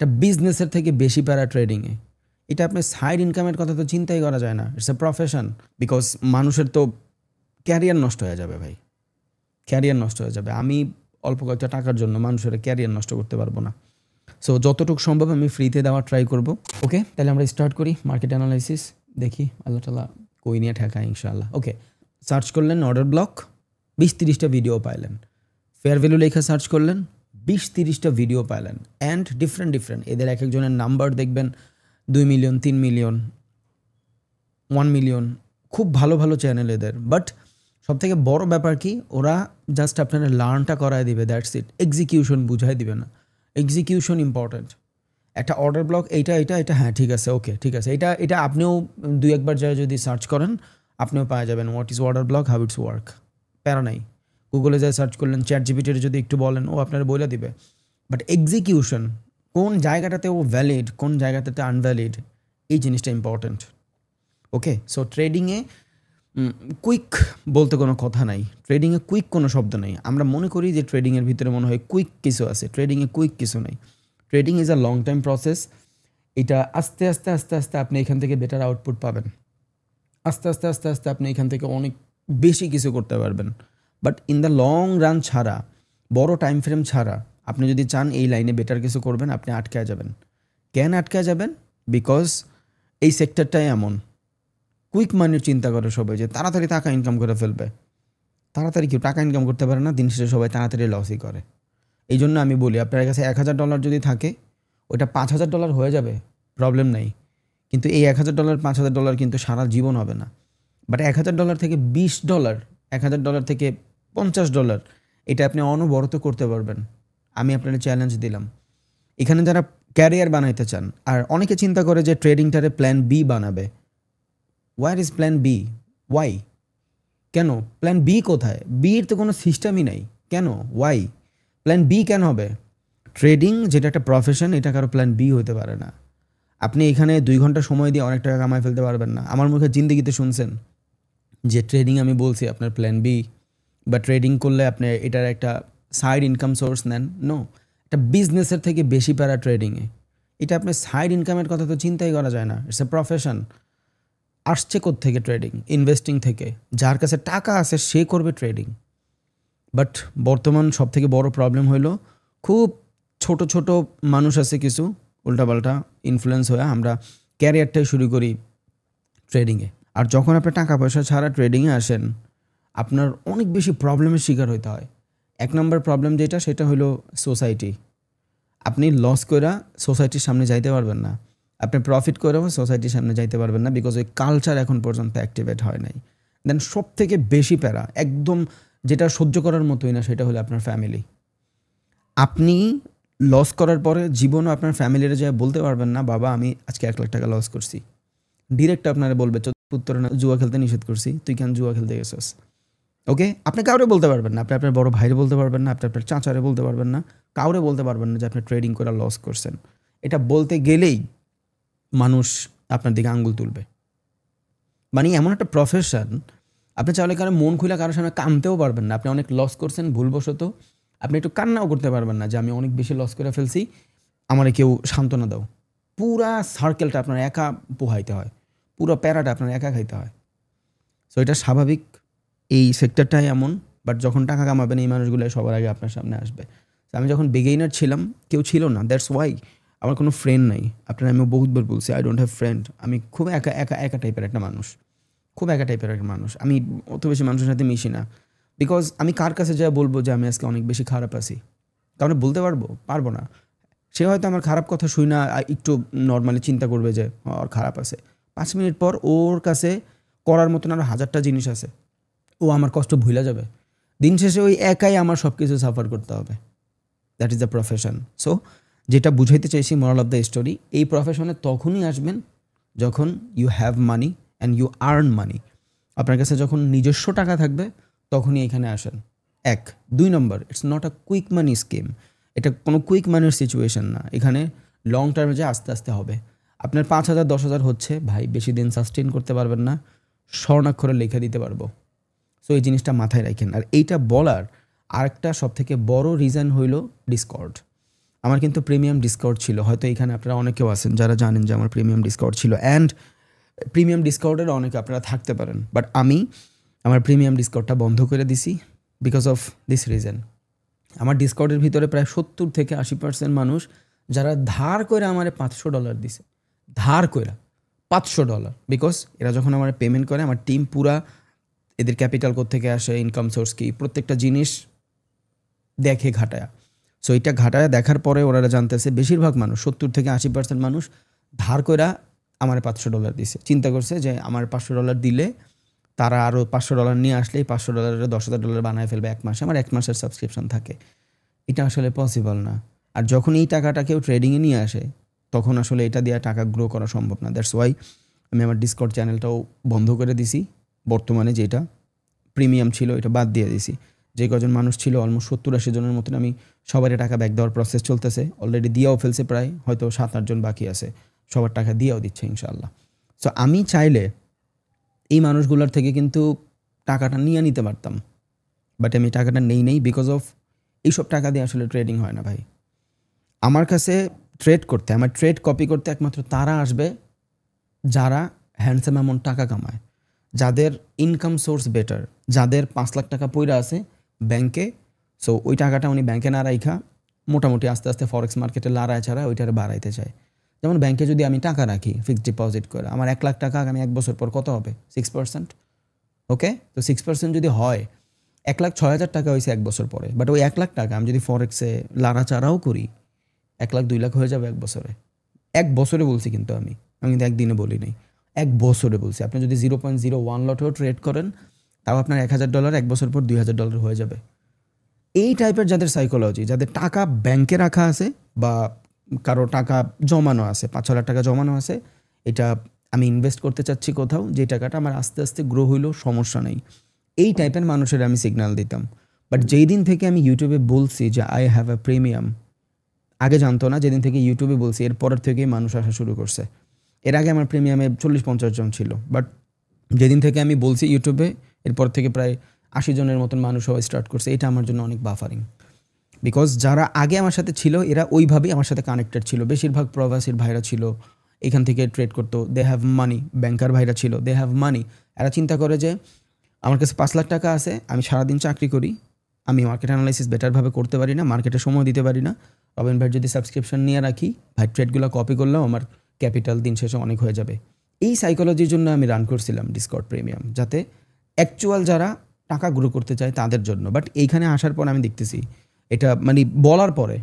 একটা বিজনেসের থেকে বেশি প্যারা ট্রেডিংয়ে। এটা আপনার সাইড ইনকামের কথা তো চিন্তাই করা যায় না। It's a profession. বিকজ মানুষের তো ক্যারিয়ার নষ্ট হয়ে যাবে ভাই, ক্যারিয়ার নষ্ট হয়ে যাবে। আমি অল্প কয়েকটা টাকার জন্য মানুষের ক্যারিয়ার নষ্ট করতে পারবো না। সো যতটুকু সম্ভব আমি ফ্রিতে দেওয়ার ট্রাই করব। ওকে, তাহলে আমরা স্টার্ট করি মার্কেট অ্যানালাইসিস। দেখি আল্লাহ তাআলা কই নিয়ে ঠেকায় ইনশাআল্লাহ। ওকে, সার্চ করলেন অর্ডার ব্লক, 20-30টা ভিডিও পাইলেন। ফেয়ার ভ্যালু লেখা সার্চ করলেন, 20-30টা ভিডিও পাইলেন। অ্যান্ড ডিফারেন্ট এদের এক একজনের নাম্বার দেখবেন 2 মিলিয়ন, 3 মিলিয়ন, 1 মিলিয়ন। খুব ভালো ভালো চ্যানেল এদের। বাট সবথেকে বড় ব্যাপার কি, ওরা জাস্ট আপনারা লার্নটা করায় দিবে, দ্যাটস ইট। এক্সিকিউশন বুঝাই দিবে না। Execution important. একটা অর্ডার ব্লক এইটা, হ্যাঁ ঠিক আছে, ওকে ঠিক আছে, এটা আপনিও 2-1বার যায় যদি সার্চ করেন আপনিও পাওয়া যাবেন। What is order block, how it's work, প্যারা নাই। গুগলে যায় সার্চ করলেন, চ্যাট জিপিটির যদি একটু বলেন ও আপনারা বলে দিবে। বাট এক্সিকিউশন, কোন জায়গাটাতে ও ভ্যালিড, কোন জায়গাটাতে আনভ্যালিড, এই জিনিসটা ইম্পর্ট্যান্ট। ওকে, সো ট্রেডিংয়ে কুইক বলতে কোনো কথা নাই। ট্রেডিংয়ে কুইক কোনো শব্দ নেই। আমরা মনে করি যে ট্রেডিংয়ের ভিতরে মনে হয় কুইক কিছু আছে। ট্রেডিংয়ে কুইক কিছু নেই। Trading is a long time process. এটা আস্তে আস্তে আস্তে আস্তে আপনি এখান থেকে বেটার আউটপুট পাবেন। আস্তে আস্তে আস্তে আস্তে আপনি এখান থেকে অনেক বেশি কিছু করতে পারবেন। But in the long run ছাড়া, বড় টাইম ফ্রেম ছাড়া আপনি যদি চান এই লাইনে বেটার কিছু করবেন, আপনি আটকায় যাবেন। কেন আটকায় যাবেন? বিকজ এই সেক্টরটাই এমন। কুইক মানির চিন্তা করে সবাই যে তাড়াতাড়ি টাকা ইনকাম করে ফেলবে। তাড়াতাড়ি কেউ টাকা ইনকাম করতে পারে না, দিন শেষে সবাই তাড়াতাড়ি লসই করে। এই জন্য আমি বলি, আপনার কাছে $1000 যদি থাকে, ওটা $5000 হয়ে যাবে, প্রবলেম নাই। কিন্তু এই $1000 $5000 কিন্তু সারা জীবন হবে না। বাট $1000 থেকে $20, $1000 থেকে $50, এটা আপনি অনবরত করতে পারবেন। আমি আপনার চ্যালেঞ্জ দিলাম। এখানে যারা ক্যারিয়ার বানাইতে চান, আর অনেকে চিন্তা করে যে ট্রেডিংটারে প্ল্যান বি বানাবে। Where is plan B? Why? কেন প্ল্যান বি কোথায়? বির তো কোনো সিস্টেমই নাই। কেন? ওয়াই? প্ল্যান বি কেন হবে? ট্রেডিং যেটা একটা প্রফেশন, এটা কারো প্ল্যান বি হতে পারে না। আপনি এখানে 2 ঘন্টা সময় দিয়ে অনেক টাকা কামাই ফেলতে পারবেন না। আমার মুখে জিন্দেগিতে শুনছেন যে ট্রেডিং আমি বলছি আপনার প্ল্যান বি, বা ট্রেডিং করলে আপনি এটার একটা সাইড ইনকাম সোর্স নেন। নো, একটা বিজনেসের থেকে বেশি প্যারা ট্রেডিংয়ে। এটা আপনার সাইড ইনকামের কথা তো চিন্তাই করা যায় না। It's a profession. আসছে কোত্থেকে ট্রেডিং? ইনভেস্টিং থেকে। যার কাছে টাকা আছে সে করবে ট্রেডিং। বাট বর্তমান সবথেকে বড় প্রবলেম হলো, খুব ছোট ছোট মানুষ আছে কিছু উল্টাপাল্টা ইনফ্লুয়েন্স হয়ে আমরা ক্যারিয়ারটাই শুরু করি ট্রেডিংয়ে। আর যখন আপনি টাকা পয়সা ছাড়া ট্রেডিংয়ে আসেন, আপনার অনেক বেশি প্রবলেমের শিকার হইতে হয়। 1 নম্বর প্রবলেম যেটা, সেটা হলো সোসাইটি। আপনি লস করে সোসাইটির সামনে যাইতে পারবেন না, আপনি প্রফিট করেও সোসাইটির সামনে যাইতে পারবেন না, বিকজ ওই কালচার এখন পর্যন্ত অ্যাক্টিভেট হয় নাই। দেন সব থেকে বেশি প্যারা, একদম যেটা সহ্য করার মতোই না, সেটা হলো আপনার ফ্যামিলি। আপনি লস করার পরে জীবনও আপনার ফ্যামিলির যায় বলতে পারবেন না, বাবা আমি আজকে 1 লাখ টাকা লস করছি। ডিরেক্ট আপনারা বলবে, পুত্র না জুয়া খেলতে নিষেধ করছি, তুই কেন জুয়া খেলতে গেছিস? ওকে, আপনি কাউরে বলতে পারবেন না, আপনি আপনার বড় ভাইরে বলতে পারবেন না, আপনি আপনার চাচারে বলতে পারবেন না, কাউরে বলতে পারবেন না যে আপনি ট্রেডিং করে লস করছেন। এটা বলতে গেলেই মানুষ আপনার দিকে আঙ্গুল তুলবে। মানে এমন একটা প্রফেশন, আপনি চাইলে কারো মন খুলে কারোর সামনে কানতেও পারবেন না। আপনি অনেক লস করছেন ভুলবশত, আপনি একটু কান্নাও করতে পারবেন না যে আমি অনেক বেশি লস করে ফেলছি, আমারে কেউ সান্ত্বনা দাও। পুরা সার্কেলটা আপনার একা পোহাইতে হয়, পুরো প্যারাটা আপনার একা খাইতে হয়। সো এটা স্বাভাবিক, এই সেক্টরটাই এমন। বাট যখন টাকা কামাবেন, এই মানুষগুলো সবার আগে আপনার সামনে আসবে। আমি যখন বিগিনার ছিলাম, কেউ ছিল না, দ্যাটস ওয়াই আমার কোনো ফ্রেন্ড নাই। আপনার আমি বহুতবার বলছি, আই ডোন্ট হ্যাভ ফ্রেন্ড। আমি খুব একা টাইপের একটা মানুষ, খুব একা টাইপের একটা মানুষ। আমি অত বেশি মানুষের সাথে মিশি না, বিকজ আমি কার কাছে যা বলবো যে আমি আজকে অনেক বেশি খারাপ আছি, কারণ বলতে পারবো না। সে হয়তো আমার খারাপ কথা শুই না, একটু নর্মালি চিন্তা করবে যে ওর খারাপ আছে। 5 মিনিট পর ওর কাছে করার মতন আরও 1000টা জিনিস আছে, ও আমার কষ্ট ভুলে যাবে। দিন শেষে ওই একাই আমার সব কিছু সাফার করতে হবে। That is the profession. So যেটা বুঝাইতে চাইছি, মোরাল অফ দ্য স্টোরি, এই প্রফেশনে তখনই আসবেন যখন you have money and you earn money. আপনার কাছে যখন নিজস্ব টাকা থাকবে, তখনই এখানে আসেন। 1, 2 number, it's not a quick money scheme. এটা কোনো কুইক মানির সিচুয়েশন না। এখানে লং টার্মে যে আস্তে আস্তে হবে। আপনার 5000 10,000 হচ্ছে, ভাই বেশি দিন সাস্টেন করতে পারবেন না, স্বর্ণাক্ষরে লিখে দিতে পারবো। সো এই জিনিসটা মাথায় রাখেন। আর এইটা বলার আরেকটা সবথেকে বড় রিজন হইল ডিসকর্ড। আমার কিন্তু প্রিমিয়াম ডিসকাউন্ট ছিল, হয়তো এখানে আপনারা অনেকেও আছেন যারা জানেন যে আমার প্রিমিয়াম ডিসকাউন্ট ছিল, অ্যান্ড প্রিমিয়াম ডিসকাউন্টের অনেকে আপনারা থাকতে পারেন, বাট আমি আমার প্রিমিয়াম ডিসকাউন্টটা বন্ধ করে দিছি বিকজ অফ দিস রিজন। আমার ডিসকাউন্টের ভিতরে প্রায় 70-80% মানুষ যারা ধার করে আমার $500 দিছে, ধার করে $500, বিকজ এরা যখন আমার পেমেন্ট করে আমার টিম পুরা এদের ক্যাপিটাল কোত্থেকে আসে, ইনকাম সোর্স কি, প্রত্যেকটা জিনিস দেখে ঘাটায়া। সো এটা ঘাটায়া দেখার পরে ওরা জানতেছে বেশিরভাগ মানুষ 70-80% মানুষ ধার করে আমার $500 দিছে, চিন্তা করছে যে আমার $500 দিলে তারা আরও $500 নিয়ে আসলেই $500 $10,000 বানায় ফেলবে এক মাসে, আমার 1 মাসের সাবস্ক্রিপশন থাকে। এটা আসলে পসিবল না। আর যখন এই টাকাটা কেউ ট্রেডিংয়ে নিয়ে আসে তখন আসলে এটা দিয়ে টাকা গ্রো করা সম্ভব না। দ্যাটস ওয়াই আমি আমার ডিসকর্ড চ্যানেলটাও বন্ধ করে দিছি। বর্তমানে যেটা প্রিমিয়াম ছিল এটা বাদ দিয়ে দিছি। যে কজন মানুষ ছিল অলমোস্ট 70-80 জনের মতন, আমি সবারই টাকা ব্যাক দেওয়ার প্রসেস চলতেছে, অলরেডি দিয়েও ফেলছে, প্রায় হয়তো 7-8 জন বাকি আছে, সবার টাকা দিয়েও দিচ্ছে ইনশাআল্লাহ। সো আমি চাইলে এই মানুষগুলোর থেকে কিন্তু টাকাটা নিয়ে নিতে পারতাম, বাট আমি টাকাটা নেই বিকজ অফ এইসব টাকা দিয়ে আসলে ট্রেডিং হয় না ভাই। আমার কাছে ট্রেড করতে, আমার ট্রেড কপি করতে একমাত্র তারা আসবে যারা হ্যান্ডসাম অ্যামাউন্ট টাকা কামায়, যাদের ইনকাম সোর্স বেটার, যাদের 5 লাখ টাকা পইরা আছে ব্যাংকে, সো ওই টাকাটা উনি ব্যাংকে না রাইখা মোটামুটি আস্তে আস্তে ফরেক্স মার্কেটে লড়ায় ছাড়া ওইটার বাড়াইতে চায়। যেমন ব্যাংকে যদি আমি টাকা রাখি ফিক্সড ডিপোজিট করে, আমার 1 লাখ টাকা আগামী 1 বছর পর কত হবে? 6%। ওকে, তো 6% যদি হয় 1,06,000 টাকা হয়েছে 1 বছর পরে, বাট ওই 1 লাখ টাকা আমি যদি ফরেক্সে লাড়াচাড়াও করি 1 লাখ 2 লাখ হয়ে যাবে 1 বছরে। 1 বছরে বলছি কিন্তু আমি কিন্তু একদিনে বলি নাই, 1 বছরে বলছি। আপনি যদি 0.01 লটেও ট্রেড করেন তাও আপনার $1,000 1 বছর পর $2,000 হয়ে যাবে। এই টাইপের যাদের সাইকোলজি, যাদের টাকা ব্যাংকে রাখা আছে বা কারো টাকা জমানো আছে, 5-6 লাখ টাকা জমানো আছে, এটা আমি ইনভেস্ট করতে চাচ্ছি কোথাও, যে টাকাটা আমার আস্তে আস্তে গ্রো হইলেও সমস্যা নেই, এই টাইপের মানুষের আমি সিগন্যাল দিতাম। বাট যেই দিন থেকে আমি ইউটিউবে বলছি যে আই হ্যাভ আ প্রিমিয়াম, আগে জানতো না, যেদিন থেকে ইউটিউবে বলছি এরপরের থেকেই মানুষ আসা শুরু করছে। এর আগে আমার প্রিমিয়ামে 40-50 জন ছিল, বাট যেদিন থেকে আমি বলছি ইউটিউবে এরপর থেকে প্রায় 80 জনের মতন মানুষ হওয়া স্টার্ট করছে। এটা আমার জন্য অনেক বাফারিং, বিকজ যারা আগে আমার সাথে ছিল এরা ওইভাবেই আমার সাথে কানেক্টেড ছিল। বেশিরভাগ প্রবাসীর ভাইরা ছিল, এখান থেকে ট্রেড করতো, দে হ্যাভ মানি। ব্যাংকার ভাইরা ছিল, দে হ্যাভ মানি। এরা চিন্তা করে যে আমার কাছে 5 লাখ টাকা আছে, আমি সারাদিন চাকরি করি, আমি মার্কেট অ্যানালাইসিস বেটারভাবে করতে পারি না, মার্কেটে সময় দিতে পারি না, রবিন ভাই যদি সাবস্ক্রিপশন নিয়ে রাখি, ভাই ট্রেডগুলো কপি করলেও আমার ক্যাপিটাল দিন শেষে অনেক হয়ে যাবে। এই সাইকোলজির জন্য আমি রান করছিলাম ডিসকর্ড প্রিমিয়াম, যাতে অ্যাকচুয়াল যারা টাকা গ্রো করতে চায় তাদের জন্য। বাট এইখানে আসার পর আমি দেখতেছি এটা মানে বলার পরে,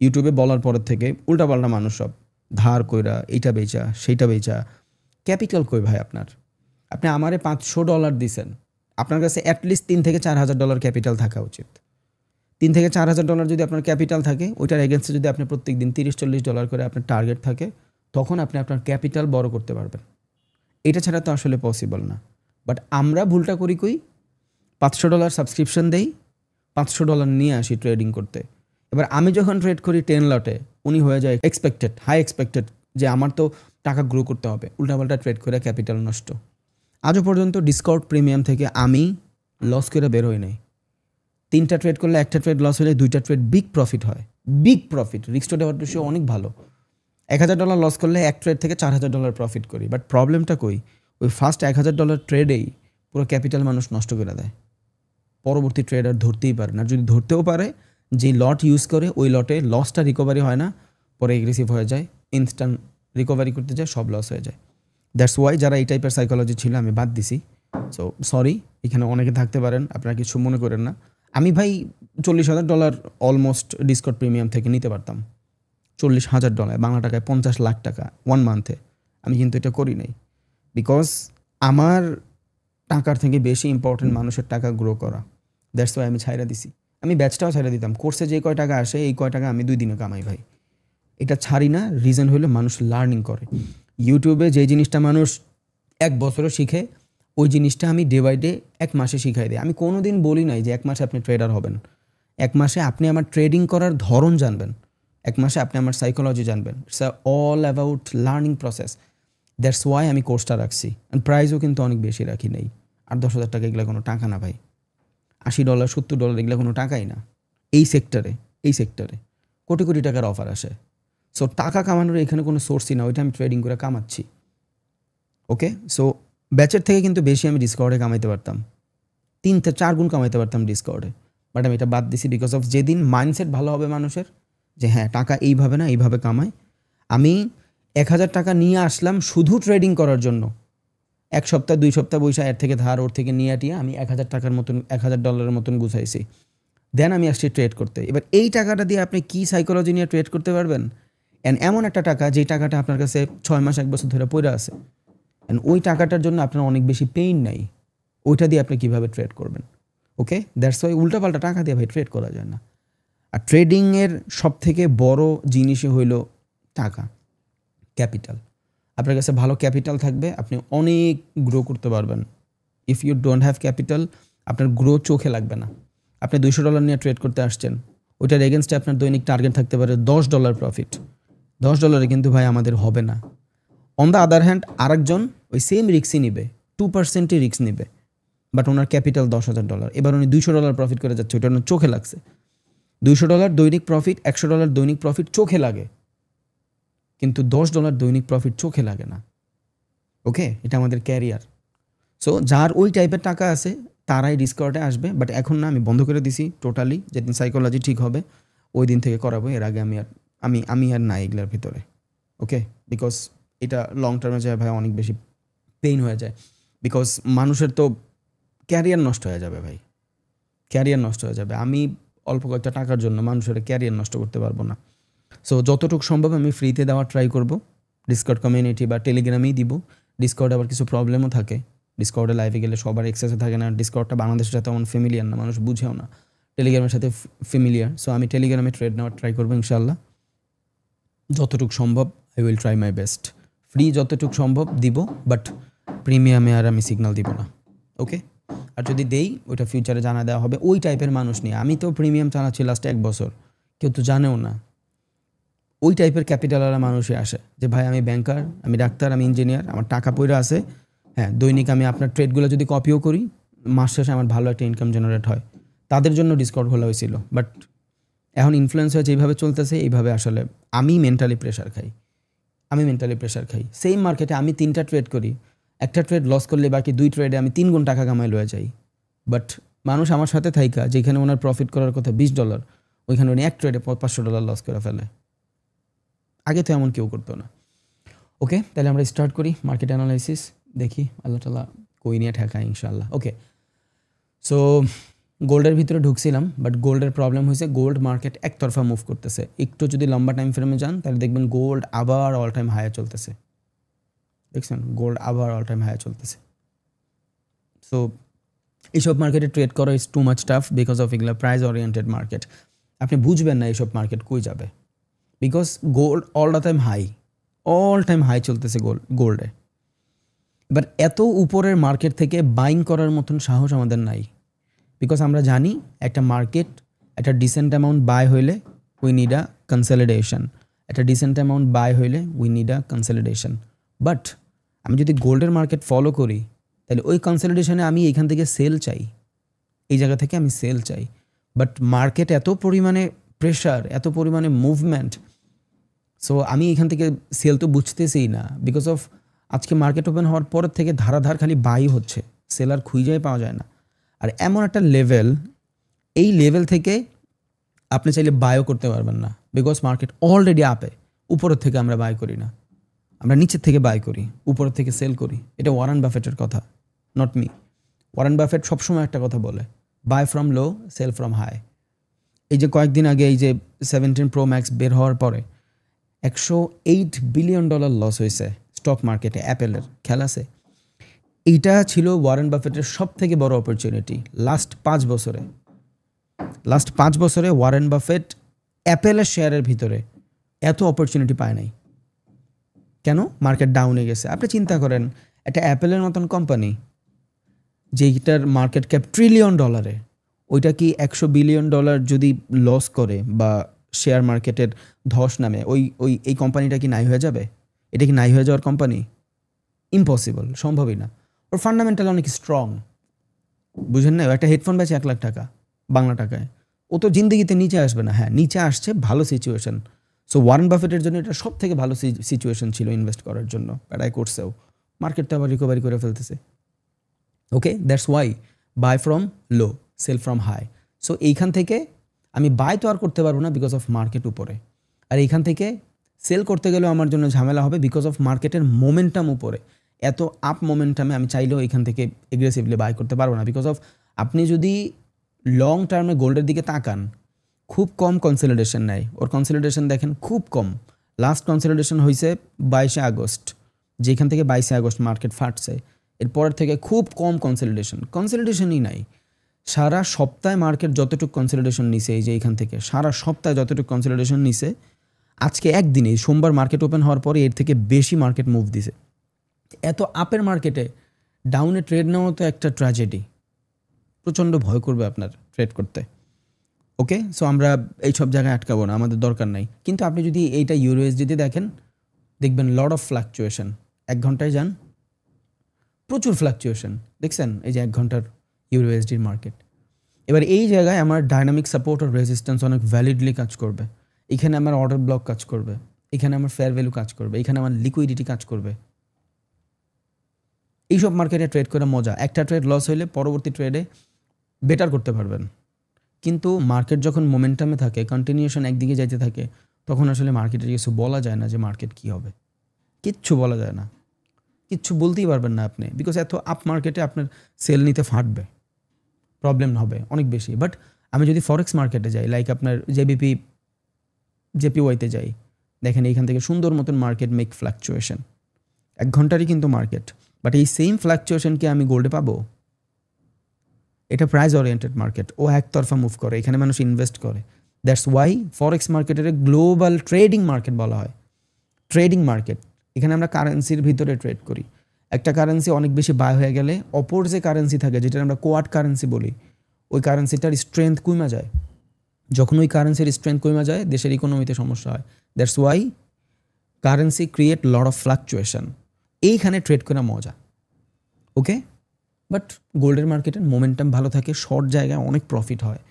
ইউটিউবে বলার পরের থেকে উল্টাপাল্টা মানুষ সব ধার কইরা এইটা বেচা সেইটা বেচা। ক্যাপিটাল কই ভাই আপনার? আপনি আমারে $500 দিছেন, আপনার কাছে অ্যাটলিস্ট $3,000-4,000 ক্যাপিটাল থাকা উচিত। $3,000-4,000 যদি আপনার ক্যাপিটাল থাকে, ওইটার এগেনস্টে যদি আপনি প্রত্যেক দিন $30-40 করে আপনার টার্গেট থাকে, তখন আপনি আপনার ক্যাপিটাল বড় করতে পারবেন। এটা ছাড়া তো আসলে পসিবল না। বাট আমরা ভুলটা করি কই, $500 সাবস্ক্রিপশন দেই, $500 নিয়ে আসি ট্রেডিং করতে। এবার আমি যখন ট্রেড করি 10 লটে, উনি হয়ে যায় হাই এক্সপেক্টেড যে আমার তো টাকা গ্রো করতে হবে, উল্টাপাল্টা ট্রেড করে ক্যাপিটাল নষ্ট। আজও পর্যন্ত ডিসকর্ড প্রিমিয়াম থেকে আমি লস করে বের হই নাই। 3টা ট্রেড করলে 1টা ট্রেড লস হলে 2টা ট্রেড বিগ প্রফিট হয়, big profit. Risk to reward ratio অনেক ভালো। $1,000 লস করলে 1 ট্রেড থেকে $4,000 প্রফিট করি। বাট প্রবলেমটা কই, ওই ফার্স্ট $1,000 ট্রেডেই পুরো ক্যাপিটাল মানুষ নষ্ট করে দেয়। পরবর্তী ট্রেডার ধরতেই পারে না, যদি ধরতেও পারে যে লট ইউজ করে ওই লটে লসটা রিকভারি হয় না, পরে এগ্রেসিভ হয়ে যায়, ইনস্ট্যান্ট রিকভারি করতে যায়, সব লস হয়ে যায়। দ্যাটস ওয়াই যারা এই টাইপের সাইকোলজি ছিল আমি বাদ দিছি। সো সরি, এখানে অনেকে থাকতে পারেন, আপনারা কিছু মনে করেন না। আমি ভাই $40,000 অলমোস্ট ডিসকর্ড প্রিমিয়াম থেকে নিতে পারতাম। $40,000 বাংলা টাকায় 50 লাখ টাকা 1 মান্থে। আমি কিন্তু এটা করি নাই, বিকজ আমার টাকার থেকে বেশি ইম্পর্টেন্ট মানুষের টাকা গ্রো করা। দ্যাটস ওয়াই আমি ছাইরা দিছি। আমি ব্যাচটাও ছাইরা দিতাম। কোর্সে যে কয় টাকা আসে এই কয় টাকা আমি 2 দিনে কামাই ভাই। এটা ছাড়ি না, রিজন হলো মানুষ লার্নিং করে। ইউটিউবে যে জিনিসটা মানুষ 1 বছরও শিখে, ওই জিনিসটা আমি ডে বাই ডে 1 মাসে শিখাই দিই। আমি কোনো দিন বলি নাই যে 1 মাসে আপনি ট্রেডার হবেন। 1 মাসে আপনি আমার ট্রেডিং করার ধরন জানবেন, 1 মাসে আপনি আমার সাইকোলজি জানবেন। It's all about learning process. That's why আমি কোর্সটা রাখছি। অ্যান্ড প্রাইসও কিন্তু অনেক বেশি রাখি নাই। 8-10 হাজার টাকা এগুলো কোনো টাকা না ভাই। $80-70 এগুলো কোনো টাকাই না এই সেক্টরে। কোটি কোটি টাকার অফার আসে। সো টাকা কামানোর এখানে কোনো সোর্সই না, ওইটা আমি ট্রেডিং করে কামাচ্ছি। ওকে, সো ব্যাচের থেকে কিন্তু বেশি আমি ডিসকর্ডে কামাইতে পারতাম, 3-4 গুণ কামাইতে পারতাম ডিসকর্ডে, বাট আমি এটা বাদ দিছি বিকজ অফ যেদিন মাইন্ডসেট ভালো হবে মানুষের যে হ্যাঁ টাকা এইভাবে না এইভাবে কামায়। আমি 1,000 টাকা নিয়ে আসলাম শুধু ট্রেডিং করার জন্য, 1 সপ্তাহ 2 সপ্তাহ বৈশা এর থেকে ধার ওর থেকে নিয়ে আটিয়ে আমি 1,000 টাকার মতন $1,000 মতন গুছাইছি, দেন আমি আসছি ট্রেড করতে। এবার এই টাকাটা দিয়ে আপনি কি সাইকোলজি নিয়ে ট্রেড করতে পারবেন? অ্যান্ড এমন একটা টাকা যেই টাকাটা আপনার কাছে 6 মাস 1 বছর ধরে পড়ে আছে, অ্যান্ড ওই টাকাটার জন্য আপনার অনেক বেশি পেইন নাই, ওইটা দিয়ে আপনি কীভাবে ট্রেড করবেন? ওকে, দ্যাটস ওয়াই উল্টাপাল্টা টাকা দিয়ে ভাই ট্রেড করা যায় না। আর ট্রেডিংয়ের সবথেকে বড় জিনিসই হইল টাকা, ক্যাপিটাল। আপনার কাছে ভালো ক্যাপিটাল থাকবে, আপনি অনেক গ্রো করতে পারবেন। If you don't have capital, আপনার গ্রো চোখে লাগবে না। আপনি $200 নিয়ে ট্রেড করতে আসছেন, ওইটার এগেনস্টে আপনার দৈনিক টার্গেট থাকতে পারে $10 প্রফিট। $10 কিন্তু ভাই আমাদের হবে না। অন দ্য আদার হ্যান্ড আরেকজন ওই সেম রিক্সই নিবে, 2%ই রিক্স নিবে, বাট ওনার ক্যাপিটাল $10,000। এবার উনি $200 প্রফিট করে যাচ্ছে, ওইটা ওনার চোখে লাগছে। $200 দৈনিক প্রফিট, $100 দৈনিক প্রফিট চোখে লাগে, কিন্তু $10 দৈনিক প্রফিট চোখে লাগে না। ওকে, এটা আমাদের ক্যারিয়ার। সো যার ওই টাইপের টাকা আছে তারাই ডিসকর্ডে আসবে, বাট এখন না, আমি বন্ধ করে দিছি টোটালি। যেদিন সাইকোলজি ঠিক হবে ওই দিন থেকে করাবো, এর আগে আমি আর নাই এগুলোর ভিতরে। ওকে, বিকজ এটা লং টার্মে যায় ভাই অনেক বেশি পেইন হয়ে যায়, বিকজ মানুষের তো ক্যারিয়ার নষ্ট হয়ে যাবে ভাই, ক্যারিয়ার নষ্ট হয়ে যাবে। আমি অল্প কয়েকটা টাকার জন্য মানুষের ক্যারিয়ার নষ্ট করতে পারবো না। সো যতটুকু সম্ভব আমি ফ্রিতে দেওয়ার ট্রাই করব, ডিসকর্ড কমিউনিটি বা টেলিগ্রামেই দিব। ডিসকর্ডে আবার কিছু প্রবলেমও থাকে, ডিসকর্ডে লাইভে গেলে সবার অ্যাক্সেসে থাকে না, ডিসকর্ডটা বাংলাদেশের সাথে তেমন ফ্যামিলিয়ার না, মানুষ বুঝেও না, টেলিগ্রামের সাথে ফ্যামিলিয়ার। সো আমি টেলিগ্রামে ট্রেড নেওয়ার ট্রাই করবো ইনশাল্লাহ, যতটুকু সম্ভব I will try my best. Free যতটুকু সম্ভব দিব, বাট প্রিমিয়ামে আর আমি সিগন্যাল দিব না। ওকে, আর যদি দেই ওইটা ফিউচারে জানা দেওয়া হবে ওই টাইপের মানুষ নিয়ে। আমি তো প্রিমিয়াম চালাচ্ছি লাস্ট 1 বছর, কেউ তো জানেও না। ওই টাইপের ক্যাপিটালওয়ালা মানুষই আসে যে ভাই আমি ব্যাংকার, আমি ডাক্তার, আমি ইঞ্জিনিয়ার, আমার টাকা পয়সা আছে, হ্যাঁ দৈনিক আমি আপনার ট্রেডগুলো যদি কপিও করি মাস শেষে আমার ভালো একটা ইনকাম জেনারেট হয়। তাদের জন্য ডিসকর্ড খোলা হয়েছিল, বাট এখন ইনফ্লুয়েন্স হয়ে যেভাবে চলতেছে এইভাবে আসলে আমি মেন্টালি প্রেশার খাই। সেম মার্কেটে আমি 3টা ট্রেড করি, একটা ট্রেড লস করলে বাকি 2 ট্রেডে আমি 3 গুণ টাকা কামাই লয়ে যাই। বাট মানুষ আমার সাথে থাইকা যেখানে ওনার প্রফিট করার কথা $20, ওইখানে উনি 1 ট্রেডে $500 লস করে ফেলে। আগে তো এমন কেউ করতো না। ওকে, তাহলে আমরা স্টার্ট করি মার্কেট অ্যানালাইসিস, দেখি আল্লাহ তাআলা কই নিয়ে ঠেকায় ইনশাআল্লাহ। ওকে, সো গোল্ডের ভিতরে ঢুকছিলাম, বাট গোল্ডের প্রবলেম হয়েছে, গোল্ড মার্কেট একতরফা মুভ করতেছে। একটু যদি লম্বা টাইম ফ্রেমে যান তাহলে দেখবেন গোল্ড আবার অল টাইম হাই চলতেছে। দেখছেন, গোল্ড আবার অল টাইম হাই চলতেছে। সো এইসব মার্কেটে ট্রেড করা is too much tough because of এগুলা প্রাইস ওরিয়েন্টেড মার্কেট। আপনি বুঝবেন না এইসব মার্কেট কই যাবে, because gold all time high চলতেছে গোল্ডে। এবার এত উপরের মার্কেট থেকে বাইং করার মতন সাহস আমাদের নাই, বিকজ আমরা জানি একটা মার্কেট একটা ডিসেন্ট অ্যামাউন্ট বাই হইলে we need a consolidation, but আমি যদি গোল্ডের মার্কেট ফলো করি তাহলে ওই কনসলিডেশনে আমি এইখান থেকে সেল চাই, এই জায়গা থেকে আমি সেল চাই। বাট মার্কেট এত পরিমাণে প্রেশার, এত পরিমাণে মুভমেন্ট, সো আমি এখান থেকে সেল তো বুঝতেছি না, বিকজ অফ আজকে মার্কেট ওপেন হওয়ার পরের থেকে ধারাধার খালি বাই হচ্ছে, সেলার খুঁজেই পাওয়া যায় না। আর এমন একটা লেভেল, এই লেভেল থেকে আপনি চাইলে বায়ও করতে পারবেন না, বিকজ মার্কেট অলরেডি আপে। উপরের থেকে আমরা বাই করি না, আমরা নিচের থেকে বাই করি, উপরের থেকে সেল করি। এটা ওয়ারেন বাফেটের কথা, নট মি। ওয়ারেন বাফেট সবসময় একটা কথা বলে, buy from low, sell from high. এই যে কয়েকদিন আগে এই যে 17 Pro Max বের হওয়ার পরে $108 বিলিয়ন লস হয়েছে স্টক মার্কেটে, অ্যাপেলের খেয়াল আছে? এইটা ছিল ওয়ারেন বাফেটের সব থেকে বড় অপরচুনিটি লাস্ট 5 বছরে। ওয়ারেন বাফেট অ্যাপেলের শেয়ারের ভিতরে এত অপরচুনিটি পায় নাই। কেন? মার্কেট ডাউনে গেছে। আপনি চিন্তা করেন, একটা অ্যাপেলের মতন কোম্পানি যেটার মার্কেট ক্যাপ $1 ট্রিলিয়ন, ওইটা কি $100 বিলিয়ন যদি লস করে বা শেয়ার মার্কেটের ধস নামে, এই কোম্পানিটা কি নাই হয়ে যাবে? এটা কি নাই হয়ে যাওয়ার কোম্পানি? ইম্পসিবল, সম্ভবই না। ওর ফান্ডামেন্টাল অনেক স্ট্রং, বুঝেন না? একটা হেডফোন বেচে $1 লাখ বাংলা টাকায়, ও তো জিন্দগিতে নিচে আসবে না। হ্যাঁ, নিচে আসছে, ভালো সিচুয়েশন। সো ওয়ারেন বাফেটের জন্য এটা সব থেকে ভালো সিচুয়েশন ছিল ইনভেস্ট করার জন্য, প্যারাই করছেও, মার্কেটটা আবার রিকভারি করে ফেলতেছে। Okay, that's why buy from low, sell from high. So এইখান থেকে আমি বাই তো আর করতে পারবো না বিকজ অফ মার্কেট উপরে, আর এইখান থেকে সেল করতে গেলেও আমার জন্য ঝামেলা হবে বিকজ অফ মার্কেটের মোমেন্টাম উপরে। এত আপ মোমেন্টামে আমি চাইলেও এখান থেকে এগ্রেসিভলি বাই করতে পারবো না বিকজ অফ আপনি যদি লং টার্মে গোল্ডের দিকে তাকান, খুব কম কনসলিডেশন নেয়। ওর কনসলিডেশন দেখেন খুব কম। লাস্ট কনসলিডেশন হয়েছে 22শে আগস্ট, যেখান থেকে 22শে আগস্ট মার্কেট ফাটছে। এরপরের থেকে খুব কম কনসলিডেশনই নাই। সারা সপ্তাহে মার্কেট যতটুকু কনসলিডেশন নিছে, এই যে এইখান থেকে সারা সপ্তাহে যতটুকু কনসলিডেশন নিছে, আজকে একদিনে সোমবার মার্কেট ওপেন হওয়ার পরে এর থেকে বেশি মার্কেট মুভ দিছে। এত আপের মার্কেটে ডাউনে ট্রেড নেওয়া তো একটা ট্র্যাজেডি, প্রচণ্ড ভয় করবে আপনার ট্রেড করতে। ওকে, সো আমরা এই সব জায়গায় আটকাবো না, আমাদের দরকার নাই। কিন্তু আপনি যদি এইটা ইউরোএসডিতে দেখেন, দেখবেন লট অফ ফ্লাকচুয়েশন। 1 ঘন্টায় যান, প্রচুর ফ্লাকচুয়েশন দেখছেন। এই যে 1 ঘন্টার ইউরোএসডির মার্কেট। এবার এই জায়গায় আমার ডাইনামিক সাপোর্ট আর রেজিস্ট্যান্স অনেক ভ্যালিডলি কাজ করবে। এখানে আমার অর্ডার ব্লক কাজ করবে, এখানে আমার ফেয়ার ভ্যালু কাজ করবে, এখানে আমার লিকুইডিটি কাজ করবে। এইসব মার্কেটে ট্রেড করে মজা। একটা ট্রেড লস হইলে পরবর্তী ট্রেডে বেটার করতে পারবেন। কিন্তু মার্কেট যখন মোমেন্টামে থাকে, কন্টিনিউশন একদিকে যাইতে থাকে, তখন আসলে মার্কেটের কিছু বলা যায় না যে মার্কেট কী হবে। কিচ্ছু বলা যায় না, কিচ্ছু বলতেই পারবেন না আপনি, বিকজ এত আপ মার্কেটে আপনার সেল নিতে ফাটবে, প্রবলেম হবে অনেক বেশি। বাট আমি যদি ফরেক্স মার্কেটে যাই, লাইক আপনার জেপিওয়াইতে যাই, দেখেন এইখান থেকে সুন্দর মতন মার্কেট মেক ফ্লাকচুয়েশন। 1 ঘন্টারই কিন্তু মার্কেট, বাট এই সেম ফ্লাকচুয়েশনকে আমি গোল্ডে পাবো? এটা প্রাইস ওরিয়েন্টেড মার্কেট, ও একতরফা মুভ করে, এখানে মানুষ ইনভেস্ট করে। দ্যাটস ওয়াই ফরেক্স মার্কেটের গ্লোবাল ট্রেডিং মার্কেট বলা হয়। ট্রেডিং মার্কেট, এখানে আমরা কারেন্সির ভিতরে ট্রেড করি। একটা কারেন্সি অনেক বেশি বাই হয়ে গেলে অপর যে কারেন্সি থাকে, যেটা আমরা কোয়াড কারেন্সি বলি, ওই কারেন্সিটার স্ট্রেংথ কমে যায়। যখন ওই কারেন্সির স্ট্রেংথ কমে যায়, দেশের ইকোনমিতে সমস্যা হয়। That's why currency create lot of fluctuation. এইখানে ট্রেড করা মজা। ওকে, বাট গোল্ডের মার্কেটের মোমেন্টাম ভালো থাকে, শর্ট জায়গায় অনেক প্রফিট হয়,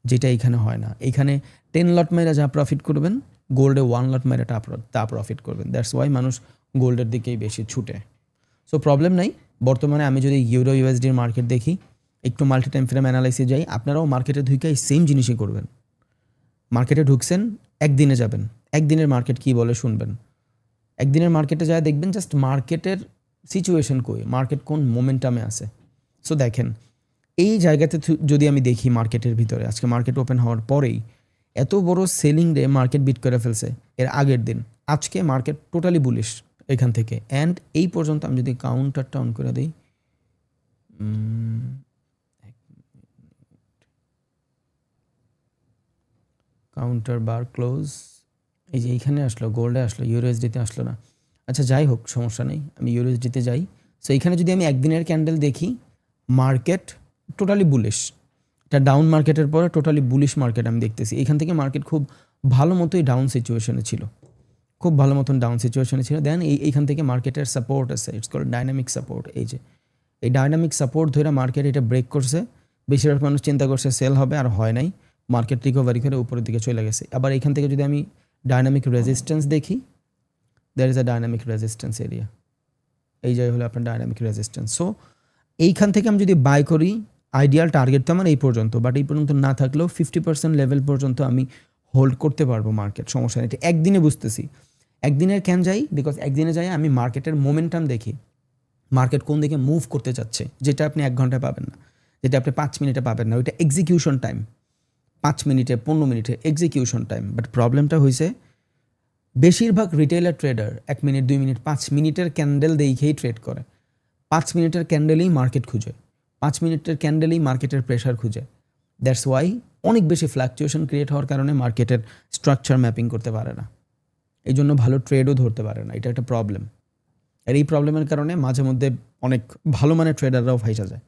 যেটা এইখানে হয় না। এইখানে 10 লট মেরা যা প্রফিট করবেন, গোল্ডে 1 লট মেরা তা প্রফিট করবেন। দ্যাটস ওয়াই মানুষ গোল্ডের দিকেই বেশি ছুটে। সো প্রবলেম নাই। বর্তমানে আমি যদি ইউরো ইউএসডির মার্কেট দেখি, একটু মাল্টি টাইম ফ্রেম অ্যানালাইসিস যাই, আপনারাও মার্কেটে ঢুকে সেম জিনিসই করবেন। মার্কেটে ঢুকছেন, একদিনে যাবেন, একদিনের মার্কেট কী বলে শুনবেন। একদিনের মার্কেটে যায় দেখবেন জাস্ট মার্কেটের সিচুয়েশন কই, মার্কেট কোন মোমেন্টামে আছে। সো দেখেন এই জায়গাতে যদি আমি দেখি মার্কেটের ভিতরে, আজকে মার্কেট ওপেন হওয়ার পরেই এত বড় সেলিং ডে মার্কেট বিট করে ফেলছে এর আগের দিন। আজকে মার্কেট টোটালি বুলিশ এখান থেকে, অ্যান্ড এই পর্যন্ত আমি যদি কাউন্টারটা অন করে দিই, কাউন্টার বার ক্লোজ, এই যে এইখানে আসলো, গোল্ডে আসলো, ইউরোএসডিতে আসলো না। আচ্ছা যাই হোক, সমস্যা নেই, আমি ইউরোএসডিতে যাই। সো এইখানে যদি আমি একদিনের ক্যান্ডেল দেখি, মার্কেট টোটালি বুলিশ। এটা ডাউন মার্কেটের পরে টোটালি বুলিশ মার্কেট আমি দেখতেছি। এখান থেকে মার্কেট খুব ভালো মতোই ডাউন সিচুয়েশনে ছিল, খুব ভালো মতন ডাউন সিচুয়েশনে ছিল। দেন এইখান থেকে মার্কেটের সাপোর্ট আছে, ইটস কল্ড ডাইনামিক সাপোর্ট। এই যে এই ডাইনামিক সাপোর্ট ধরে মার্কেট এটা ব্রেক করছে। বেশিরভাগ মানুষ চিন্তা করছে সেল হবে, আর হয় নাই। মার্কেট রিকভারি করে উপরের দিকে চলে গেছে। আবার এখান থেকে যদি আমি ডাইনামিক রেজিস্ট্যান্স দেখি, there is a dynamic resistance area. এই জায়গায় হলো আপনার ডাইনামিক রেজিস্ট্যান্স। সো এইখান থেকে আমি যদি বাই করি, আইডিয়াল টার্গেট তো আমার এই পর্যন্ত, বাট এই পর্যন্ত না থাকলেও 50% লেভেল পর্যন্ত আমি হোল্ড করতে পারবো মার্কেট, সমস্যা নেই। এটা একদিনে বুঝতেছি, একদিনের কেন যাই, বিকজ একদিনে যাই আমি মার্কেটের মোমেন্টাম দেখি, মার্কেট কোন দিকে মুভ করতে যাচ্ছে, যেটা আপনি 1 ঘন্টায় পাবেন না, যেটা আপনি 5 মিনিটে পাবেন না। ওইটা এক্সিকিউশন টাইম, 5 মিনিটে 15 মিনিটে এক্সিকিউশন টাইম। বাট প্রবলেমটা হয়েছে বেশিরভাগ রিটেলার ট্রেডার 1 মিনিট 2 মিনিট 5 মিনিটের ক্যান্ডেল দেখেই ট্রেড করে। 5 মিনিটের ক্যান্ডেলেই মার্কেট খুঁজে, 5 মিনিটের ক্যান্ডেলেই মার্কেটের প্রেশার খুঁজে। দ্যাটস ওয়াই অনেক বেশি ফ্ল্যাকচুয়েশন ক্রিয়েট হওয়ার কারণে মার্কেটের স্ট্রাকচার ম্যাপিং করতে পারে না, এই জন্য ভালো ট্রেডও ধরতে পারে না। এটা একটা প্রবলেম। আর এই প্রবলেমের কারণে মাঝে মধ্যে অনেক ভালো মানের ট্রেডাররাও ফাইসা যায়।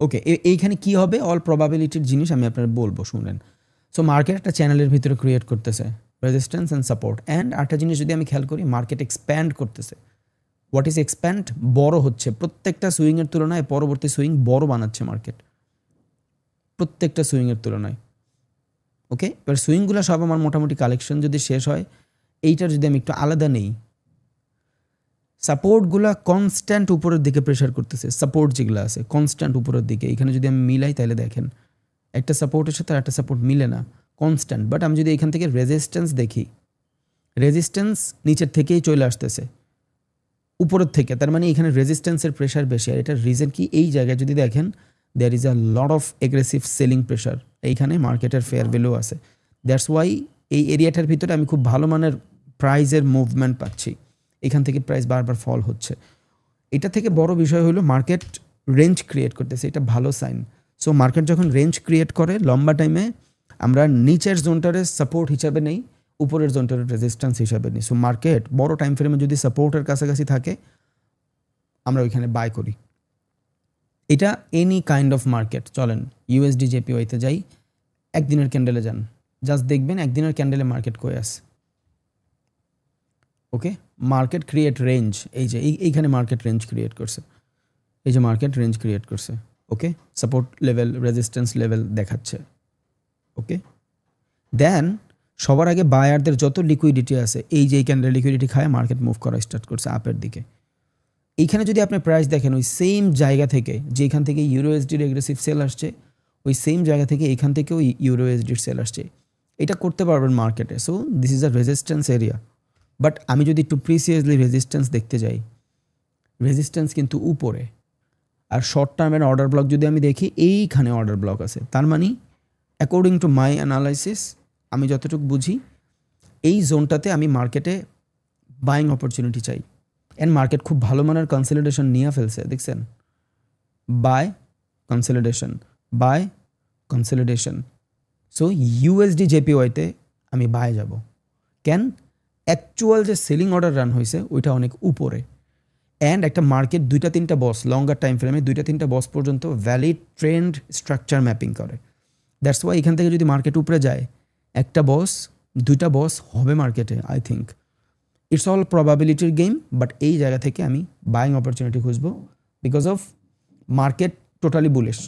ওকে, এইখানে কী হবে, অল প্রবাবিলিটির জিনিস আমি আপনার বলবো, শুনেন। সো মার্কেট একটা চ্যানেলের ভিতরে ক্রিয়েট করতেছে, রেজিস্ট্যান্স অ্যান্ড সাপোর্ট। অ্যান্ড আরেকটা জিনিস যদি আমি খেয়াল করি, মার্কেট এক্সপ্যান্ড করতেছে। What is expand? বড় হচ্ছে, প্রত্যেকটা সুইংয়ের তুলনায় পরবর্তী সুইং বড় বানাচ্ছে মার্কেট, প্রত্যেকটা সুইংয়ের তুলনায়। ওকে, এবার সুইংগুলো সব আমার মোটামুটি কালেকশন যদি শেষ হয়, এইটার যদি আমি একটু আলাদা নেই, সাপোর্টগুলো কনস্ট্যান্ট উপরের দিকে প্রেশার করতেছে, সাপোর্ট যেগুলো আছে কনস্ট্যান্ট উপরের দিকে। এখানে যদি আমি মিলাই তাহলে দেখেন একটা সাপোর্টের সাথে একটা সাপোর্ট মিলে না, কনস্ট্যান্ট। বাট আমি যদি এখান থেকে রেজিস্ট্যান্স দেখি, রেজিস্ট্যান্স নিচের থেকেই চলে আসতেছে উপরের থেকে, তার মানে এখানে রেজিস্ট্যান্সের প্রেশার বেশি। আর এটার রিজন কি, এই জায়গায় যদি দেখেন there is a lot of aggressive selling pressure, এইখানে মার্কেটের ফেয়ার ভ্যালু আছে। দ্যাটস ওয়াই এই এরিয়াটার ভিতরে আমি খুব ভালো মানের প্রাইজের মুভমেন্ট পাচ্ছি, এখান থেকে প্রাইস বারবার ফল হচ্ছে। এটা থেকে বড় বিষয় হলো মার্কেট রেঞ্জ ক্রিয়েট করতেছে, এটা ভালো সাইন। সো মার্কেট যখন রেঞ্জ ক্রিয়েট করে লম্বা টাইমে, আমরা নিচের জোনটারে সাপোর্ট হিসাবে নেই, উপরের জোনটারে রেজিস্ট্যান্স হিসাবে নিই। সো মার্কেট বড় টাইম ফ্রেমে যদি সাপোর্টের কাছাকাছি থাকে আমরা ওইখানে বাই করি। এটা এনি কাইন্ড অফ মার্কেট। চলেন ইউএসডি জেপিওয়াইতে যাই, একদিনের ক্যান্ডেলে যান, জাস্ট দেখবেন একদিনের ক্যান্ডেলে মার্কেট কই আছে। ওকে, মার্কেট ক্রিয়েট রেঞ্জ, এই যে এইখানে মার্কেট রেঞ্জ ক্রিয়েট করছে, এই যে মার্কেট রেঞ্জ ক্রিয়েট করছে। ওকে, সাপোর্ট লেভেল রেজিস্ট্যান্স লেভেল দেখাচ্ছে। ওকে, দেন সবার আগে বায়ারদের যত লিকুইডিটি আছে, এই যে এই ক্যান্ডেল লিকুইডিটি খায় মার্কেট মুভ করা স্টার্ট করছে আপের দিকে। এইখানে যদি আপনি প্রাইস দেখেন, ওই সেম জায়গা থেকে যেখান থেকে ইউরোএসডির এগ্রেসিভ সেল আসছে, ওই সেম জায়গা থেকে এখান থেকেও ইউরোএসডির সেল আসছে। এটা করতে পারবেন মার্কেটে। So this is a resistance area. But আমি যদি একটু প্রিসিয়াসলি রেজিস্ট্যান্স দেখতে যাই, রেজিস্ট্যান্স কিন্তু উপরে। আর শর্ট টার্মের অর্ডার ব্লক যদি আমি দেখি, এইখানে অর্ডার ব্লক আছে। তার মানে অ্যাকর্ডিং টু মাই অ্যানালাইসিস, আমি যতটুকু বুঝি, এই জোনটাতে আমি মার্কেটে বাইং অপরচুনিটি চাই। অ্যান্ড মার্কেট খুব ভালো মানের কনসলিডেশন নিয়ে ফেলছে, দেখছেন, buy consolidation, buy consolidation. So USD জেপিওয়াইতে আমি বাই যাব। কেন? অ্যাকচুয়াল যে সেলিং অর্ডার রান হয়েছে ওইটা অনেক উপরে। অ্যান্ড একটা মার্কেট 2-3টা বস লঙ্গার টাইম ফ্রেমে 2-3টা বস পর্যন্ত ভ্যালিড ট্রেন্ড স্ট্রাকচার ম্যাপিং করে। দ্যাটস ওয়াই এখান থেকে যদি মার্কেট উপরে যায়, একটা বস 2টা বস হবে মার্কেটে। আই থিঙ্ক ইটস অল প্রবাবিলিটির গেম, বাট এই জায়গা থেকে আমি বাইং অপরচুনিটি খুঁজবো because of market totally bullish.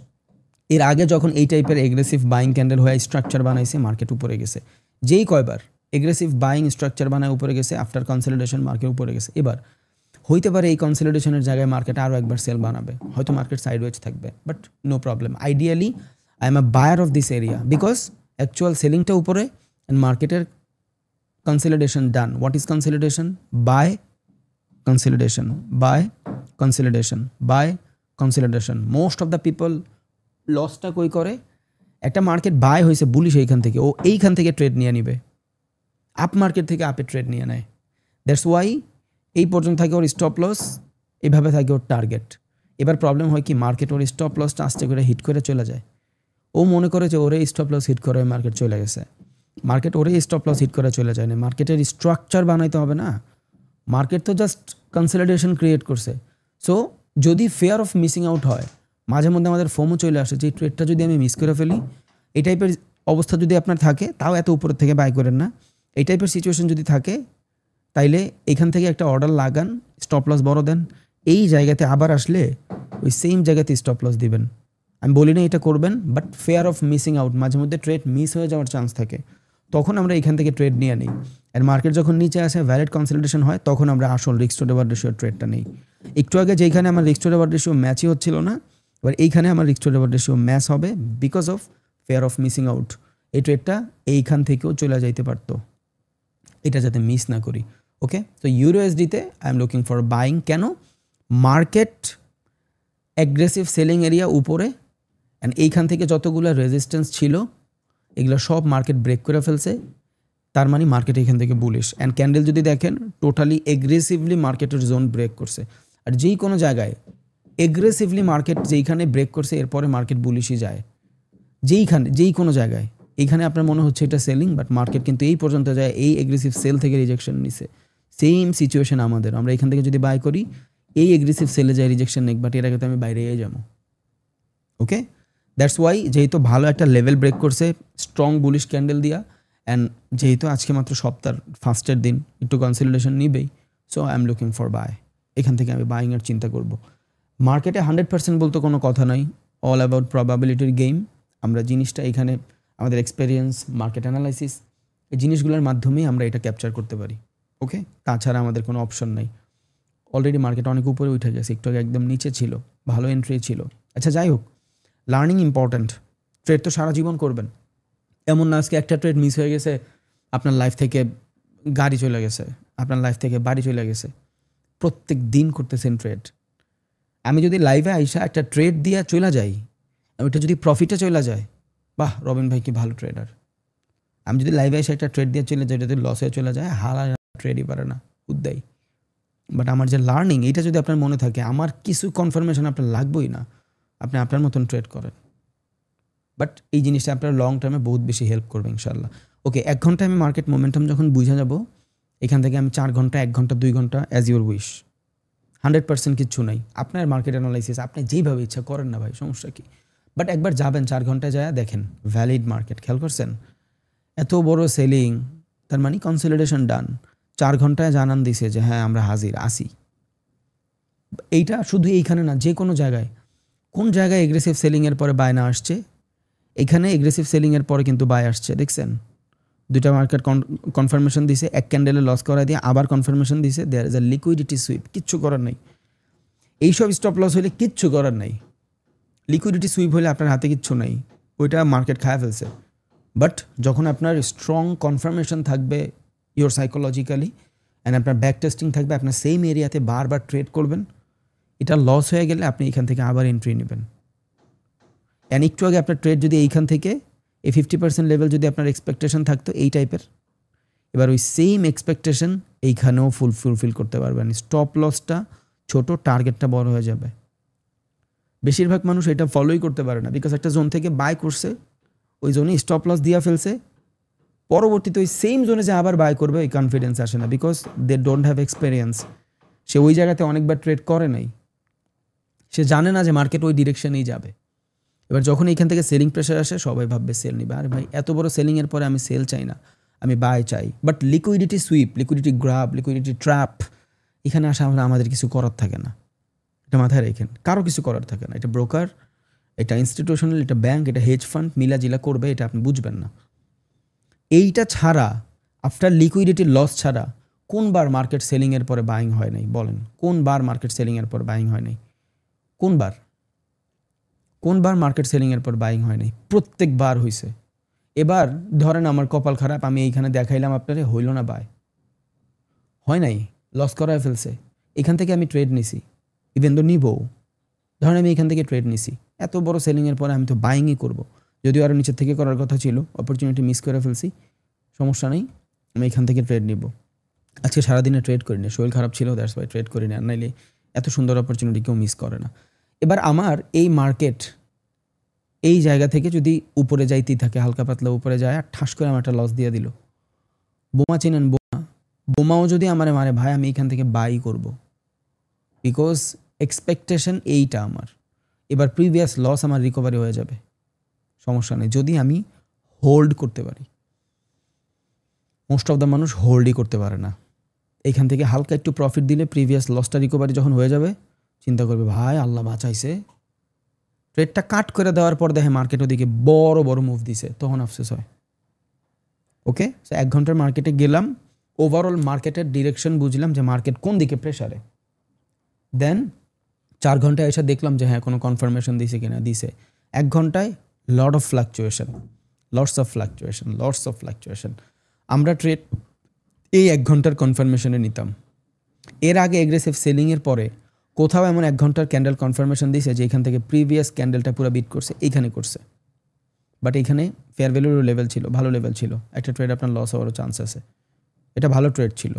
এর আগে যখন এই টাইপের এগ্রেসিভ বাইং ক্যান্ডেল হয়ে স্ট্রাকচার বানাইছে, মার্কেট উপরে গেছে। যেই কয়বার এগ্রেসিভ বাইং স্ট্রাকচার বানায় উপরে গেছে, আফটার কনসলিডেশন মার্কেট উপরে গেছে। এবার হইতে পারে এই কনসলিডেশনের জায়গায় মার্কেট আরও একবার সেল বানাবে, হয়তো মার্কেট সাইডওয়েজ থাকবে, but no problem. Ideally I am a buyer of this area because actual সেলিংটা উপরে অ্যান্ড মার্কেটের consolidation done. What is consolidation? Buy, consolidation, buy, consolidation, buy, consolidation. Most of the people লসটা কই করে, একটা market by হয়েছে bullish, এইখান থেকে ও এইখান থেকে ট্রেড নিয়ে নিবে, আপ মার্কেট থেকে আপে ট্রেড নিয়ে নেয়। দ্যাটস ওয়াই এই পর্যন্ত থাকে ওর স্টপ লস, এইভাবে থাকে ওর টার্গেট। এবার প্রবলেম হয় কি, মার্কেট ওর স্টপ লসটা আস্তে করে হিট করে চলে যায়। ও মনে করে যে ওরে স্টপ লস হিট করে মার্কেট চলে গেছে। মার্কেট ওরে স্টপ লস হিট করে চলে যায় না, মার্কেটের স্ট্রাকচার বানাইতে হবে না। মার্কেট তো জাস্ট কনসলিডেশন ক্রিয়েট করছে। সো যদি ফেয়ার অফ মিসিং আউট হয়, মাঝে মধ্যে আমাদের ফোমও চলে আসে যে ট্রেডটা যদি আমি মিস করে ফেলি, এই টাইপের অবস্থা যদি আপনার থাকে, তাও এত উপরের থেকে বাই করেন না। এই টাইপের সিচুয়েশন যদি থাকে, তাইলে এখান থেকে একটা অর্ডার লাগান, স্টপ লস বড় দেন, এই জায়গাতে আবার আসলে ওই সেম জায়গাতে স্টপ লস দিবেন। আমি বলি না এটা করবেন, but fair of missing out, মাঝে মধ্যে ট্রেড মিস হয়ে যাওয়ার চান্স থাকে, তখন আমরা এখান থেকে ট্রেড নিয়ে নিই। আর মার্কেট যখন নিচে আসে, ভ্যালিড কনসলিডেশন হয়, তখন আমরা আসল রিস্ক টু রিওয়ার্ড রেশিওর ট্রেডটা নিই। একটু আগে যেখানে আমার রিস্ক টু রিওয়ার্ড রেশিও ম্যাচই হচ্ছিল না, এবার এইখানে আমার risk to reward ratio match হবে because of fear of missing out. এই ট্রেডটা এইখান থেকেও চলে যাইতে পারতো, এটা যাতে মিস না করি। ওকে, তো ইউরোএসডিতে I am looking for buying. কেন? মার্কেট অ্যাগ্রেসিভ সেলিং এরিয়া উপরে, অ্যান্ড এইখান থেকে যতগুলো রেজিস্ট্যান্স ছিল এগুলো সব মার্কেট ব্রেক করে ফেলছে। তার মানে মার্কেট এখান থেকে বুলিশ। অ্যান্ড ক্যান্ডেল যদি দেখেন, টোটালি এগ্রেসিভলি মার্কেটের জোন ব্রেক করছে। আর যেই কোনো জায়গায় এগ্রেসিভলি মার্কেট যেইখানে ব্রেক করছে, এরপরে মার্কেট বুলিশই যায়। যেই কোনো জায়গায় এইখানে আপনার মনে হচ্ছে এটা সেলিং, বাট মার্কেট কিন্তু এই পর্যন্ত যায়, এই এগ্রেসিভ সেল থেকে রিজেকশন নিছে। সেম সিচুয়েশন আমাদের, আমরা এখান থেকে যদি বাই করি, এই এগ্রেসিভ সেলে যায় রিজেকশন নেই, বাট এর আগে তো আমি বাইরেই যাবো। ওকে, দ্যাটস ওয়াই যেহেতু ভালো একটা লেভেল ব্রেক করছে স্ট্রং বুলিশ ক্যান্ডেল দিয়া, অ্যান্ড যেহেতু আজকে মাত্র সপ্তাহের ফার্স্টের দিন, একটু কনসলিডেশন নিবেই। So I am looking for buy. এখান থেকে আমি বাইংয়ের চিন্তা করব। মার্কেটে 100% বলতে কোনো কথা নাই, অল অ্যাবাউট প্রবাবিলিটির গেম। আমরা জিনিসটা এখানে আমাদের এক্সপেরিয়েন্স, মার্কেট অ্যানালাইসিস, এই জিনিসগুলোর মাধ্যমেই আমরা এটা ক্যাপচার করতে পারি। ওকে, তাছাড়া আমাদের কোনো অপশন নেই। অলরেডি মার্কেট অনেক উপরে উঠে গেছে, একটু আগে একদম নিচে ছিল, ভালো এন্ট্রি ছিল। আচ্ছা যাই হোক, লার্নিং ইম্পর্ট্যান্ট। ট্রেড তো সারা জীবন করবেন, এমন না আজকে একটা ট্রেড মিস হয়ে গেছে আপনার লাইফ থেকে গাড়ি চলে গেছে, আপনার লাইফ থেকে বাড়ি চলে গেছে। প্রত্যেক দিন করতেছেন ট্রেড। আমি যদি লাইভে আইসা একটা ট্রেড দিয়ে চলে যাই, ওইটা যদি প্রফিটে চলে যায়, বাহ রবিন ভাই কি ভালো ট্রেডার। আমি যদি লাইভে এসে একটা ট্রেড দিয়ে চলে যাই, যদি লসে চলে যায়, হালা ট্রেডই পারে না, উদ্দায়ী। বাট আমার যে লার্নিং, এটা যদি আপনার মনে থাকে, আমার কিছু কনফার্মেশন আপনার লাগবেই না, আপনি আপনার মতন ট্রেড করেন। বাট এই জিনিসটা আপনার লং টার্মে বহুত বেশি হেল্প করবে ইনশাল্লাহ। ওকে, 1 ঘন্টা আমি মার্কেট মোমেন্টাম যখন বুঝে যাব, এখান থেকে আমি 4 ঘন্টা, 1 ঘন্টা, 2 ঘন্টা, অ্যাজ ইউর উইশ। 100% কিচ্ছু নাই, আপনার মার্কেট অ্যানালাইসিস আপনি যেইভাবে ইচ্ছা করেন না ভাই, সমস্যা কি। বাট একবার যাবেন 4 ঘন্টায় যায় দেখেন ভ্যালিড মার্কেট। খেয়াল করছেন, এত বড় সেলিং, তার মানে কনসলিডেশন ডান। 4 ঘন্টায় জানান দিছে যে হ্যাঁ আমরা হাজির আসি। এইটা শুধু এইখানে না, যে কোনো জায়গায়। কোন জায়গায় এগ্রেসিভ সেলিংয়ের পরে বায় না আসছে, এখানে এগ্রেসিভ সেলিংয়ের পরে কিন্তু বায় আসছে, দেখছেন। 2টা মার্কেট কনফার্মেশন দিছে, 1 ক্যান্ডেলে লস করাই দিয়ে আবার কনফার্মেশন দিছে। There is a liquidity sweep, কিচ্ছু করার নাই। এইসব স্টপ লস হলে কিচ্ছু করার নাই। লিকুইডিটি সুইপ হলে আপনার হাতে কিচ্ছু নাই, ওইটা মার্কেট খায় ফেলছে। বাট যখন আপনার স্ট্রং কনফার্মেশন থাকবে ইওর সাইকোলজিক্যালি, অ্যান্ড আপনার ব্যাক টেস্টিং থাকবে, আপনার সেম এরিয়াতে বারবার ট্রেড করবেন, এটা লস হয়ে গেলে আপনি এখান থেকে আবার এন্ট্রি নেবেন। অ্যান্ড একটু আগে আপনার ট্রেড যদি এইখান থেকে এই 50% লেভেল যদি আপনার এক্সপেকটেশন থাকতো এই টাইপের, এবার ওই সেম এক্সপেকটেশন এইখানেও ফুলফিল করতে পারবেন। স্টপ লসটা ছোট, টার্গেটটা বড় হয়ে যাবে। বেশিরভাগ মানুষ এটা ফলোই করতে পারে না, বিকজ একটা জোন থেকে বাই করছে, ওই জোনে স্টপ লস দিয়ে ফেলছে, পরবর্তীতে ওই সেম জোনে যে আবার বাই করবে ওই কনফিডেন্স আসে না, because they don't have experience. সে ওই জায়গাতে অনেকবার ট্রেড করে নাই, সে জানে না যে মার্কেট ওই ডিরেকশনেই যাবে। এবার যখন এইখান থেকে সেলিং প্রেশার আসে, সবাই ভাববে সেল নিবে। আরে ভাই এত বড় সেলিংয়ের পরে আমি সেল চাই না, আমি বাই চাই। But liquidity sweep, liquidity grab, liquidity trap, এখানে আসা আমাদের কিছু করার থাকে না। এটা মাথায় রেখেন, কারো কিছু করার থাকে না। এটা ব্রোকার, এটা ইনস্টিটিউশনাল, এটা ব্যাংক, এটা হেজ ফান্ড মিলাজিলা করবে, এটা আপনি বুঝবেন না। এইটা ছাড়া, আফটার লিকুইডিটি লস ছাড়া কোনবার মার্কেট সেলিংয়ের পরে বাইং হয় নাই বলেন? কোনবার মার্কেট সেলিংয়ের পর বাইং হয় নাই? কোনবার মার্কেট সেলিংয়ের পর বাইং হয় নাই? প্রত্যেকবার হয়েছে। এবার ধরেন আমার কপাল খারাপ, আমি এইখানে দেখাইলাম আপনারে, হইল না বাই, হয় নাই, লস করায় ফেলছে। এখান থেকে আমি ট্রেড নিছি, ইভেন তো নিবও। ধরেন আমি এখান থেকে ট্রেড নিছি, এত বড় সেলিংয়ের পরে আমি তো বাইংই করব, যদিও আরও নিচের থেকে করার কথা ছিল, অপরচুনিটি মিস করে ফেলছি, সমস্যা নেই, আমি এখান থেকে ট্রেড নিব। আজকে সারাদিনে ট্রেড করিনি, শরীর খারাপ ছিল, দ্যাটস ওয়াই ট্রেড করিনি, আর নাইলে এত সুন্দর অপরচুনিটি কেউ মিস করে না। এবার আমার এই মার্কেট এই জায়গা থেকে যদি উপরে যাইতেই থাকে, হালকা পাতলা উপরে যায়, আর ঠাস করে আমার একটা লস দিয়ে দিল। বোমা চেনেন? বোমাও যদি আমারে মারে, ভাই আমি এখান থেকে বাই করব, বিকজ এক্সপেকটেশন এইটা আমার। এবার প্রিভিয়াস লস আমার রিকভারি হয়ে যাবে, সমস্যা নেই, যদি আমি হোল্ড করতে পারি। মোস্ট অফ দ্য মানুষ হোল্ডই করতে পারে না। এইখান থেকে হালকা একটু প্রফিট দিলে প্রিভিয়াস লসটা রিকভারি যখন হয়ে যাবে, চিন্তা করবে ভাই আল্লাহ বাঁচাইছে। ট্রেডটা কাট করে দেওয়ার পর দেখে মার্কেট ওদিকে বড় বড় মুভ দিছে, তখন আফসোস হয়। ওকে, 1 ঘন্টার মার্কেটে গেলাম, ওভারঅল মার্কেটের ডিরেকশন বুঝলাম যে মার্কেট কোন দিকে প্রেশারে। দেন 4 ঘন্টায় এসে দেখলাম যে হ্যাঁ কোনো কনফার্মেশন দিছে কিনা, দিছে। 1 ঘন্টায় লটস অফ ফ্লাকচুয়েশন। আমরা ট্রেড এই 1 ঘন্টার কনফার্মেশনে নিতাম। এর আগে এগ্রেসিভ সেলিংয়ের পরে কোথাও এমন 1 ঘন্টার ক্যান্ডেল কনফার্মেশন দিছে যে এখান থেকে প্রিভিয়াস ক্যান্ডেলটা পুরো বিট করছে, এইখানে করছে। বাট এখানে ফেয়ার ভ্যালুর লেভেল ছিল, ভালো লেভেল ছিল, একটা ট্রেড আপনার লস হওয়ারও চান্স আছে। এটা ভালো ট্রেড ছিল।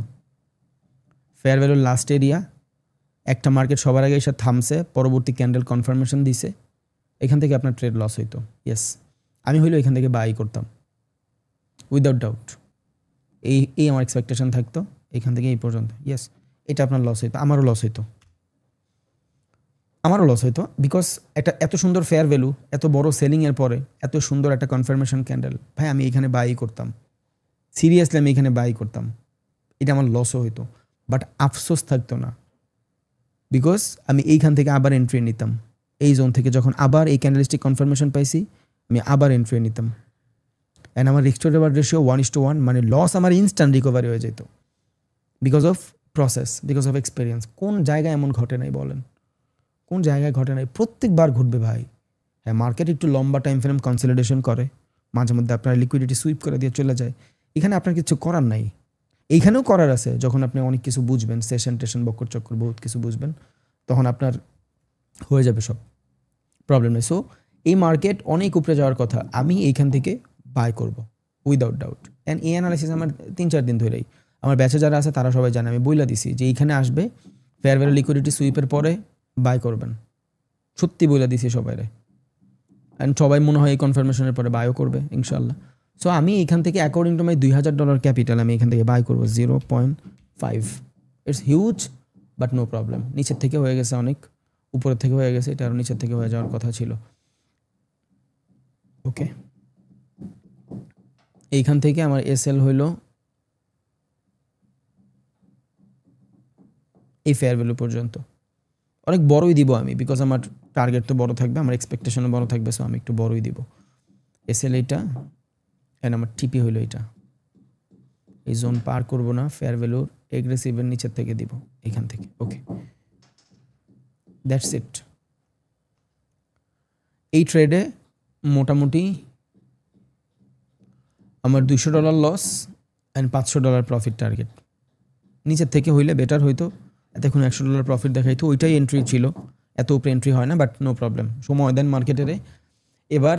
ফেয়ার ভ্যালুর লাস্ট এরিয়া, একটা মার্কেট সবার আগে এসে থামছে, পরবর্তী ক্যান্ডেল কনফার্মেশন দিছে, এখান থেকে আপনার ট্রেড লস হইতো। ইয়েস, আমি হইলেও এখান থেকে বাই করতাম উইদাউট ডাউট। এই আমার এক্সপেকটেশন থাকতো এখান থেকে এই পর্যন্ত। ইয়েস, এটা আপনার লস হইতো, আমারও লস হইতো, বিকজ একটা এত সুন্দর ফেয়ার ভ্যালু, এত বড় সেলিংয়ের পরে এত সুন্দর একটা কনফার্মেশন ক্যান্ডেল, ভাই আমি এখানে বাই করতাম, সিরিয়াসলি আমি এখানে বাই করতাম, এটা আমার লসও হইতো। বাট আফসোস থাকতো না, বিকজ আমি এইখান থেকে আবার এন্ট্রি নিতাম। এই জোন থেকে যখন আবার এই ক্যান্ডেলিস্টিক কনফার্মেশন পাইছি, আমি আবার এন্ট্রি নিতাম। অ্যান্ড আমার রিস্ক টু রিওয়ার্ড রেশিও 1:1, মানে লস আমার ইনস্ট্যান্ট রিকভারি হয়ে যেত because of process, because of experience. কোন জায়গায় এমন ঘটে নাই বলেন? কোন জায়গায় ঘটে নাই? প্রত্যেকবার ঘটবে ভাই। হ্যাঁ, মার্কেট একটু লম্বা টাইম ফ্রেম কনসলিডেশন করে, মাঝে মধ্যে আপনার লিকুইডিটি সুইপ করে দিয়ে চলে যায়, এখানে আপনার কিছু করার নাই। এইখানেও করার আছে, যখন আপনি অনেক কিছু বুঝবেন, সেশন টেশন বক্কর চক্কর বহুত কিছু বুঝবেন, তখন আপনার হয়ে যাবে সব, প্রবলেম নেই। সো এই মার্কেট অনেক উপরে যাওয়ার কথা, আমি এইখান থেকে বাই করব উইদাউট ডাউট। অ্যান্ড এই অ্যানালাইসিস আমার 3-4 দিন ধরেই, আমার ব্যাচে যারা আছে তারা সবাই জানে, আমি বইলা দিছি যে এইখানে আসবে, ফেয়ার ভ্যালু লিকুইডিটি সুইপের পরে বাই করবেন, সত্যি বইলা দিছি সবাইরে। অ্যান্ড সবাই মনে হয় এই কনফার্মেশনের পরে বায়ও করবে ইনশাল্লাহ। সো আমি এখান থেকে অ্যাকর্ডিং টু মাই $2,000 ক্যাপিটাল আমি এখান থেকে বাই করবো 0.5। It's huge but no problem. নিচের থেকে হয়ে গেছে অনেক, উপরের থেকে হয়ে গেছে, এটা আরও নিচের থেকে হয়ে যাওয়ার কথা ছিল। ওকে, এইখান থেকে আমার এসএল হইল এই ফেয়ার ভ্যালু পর্যন্ত। অনেক বড়ই দিব আমি, বিকজ আমার টার্গেট তো বড় থাকবে, আমার এক্সপেকটেশনও বড় থাকবে, সো আমি একটু বড়ই দিব। এসএল এইটা, অ্যান্ড আমার টিপি হইল এটা। এই জোন পার করবো না, ফেয়ার ভ্যালুর এগ্রেসিভের নিচের থেকে দিব এখান থেকে। ওকে, দ্যাটস ইট। এই ট্রেডে মোটামুটি আমার $200 লস অ্যান্ড $500 প্রফিট টার্গেট। নিচের থেকে হইলে বেটার হইতো, এতক্ষণ $100 প্রফিট দেখাইতো, ওইটাই এন্ট্রি ছিল। এত উপরে এন্ট্রি হয় না, বাট নো প্রবলেম, সময় দেন মার্কেটেরে। এবার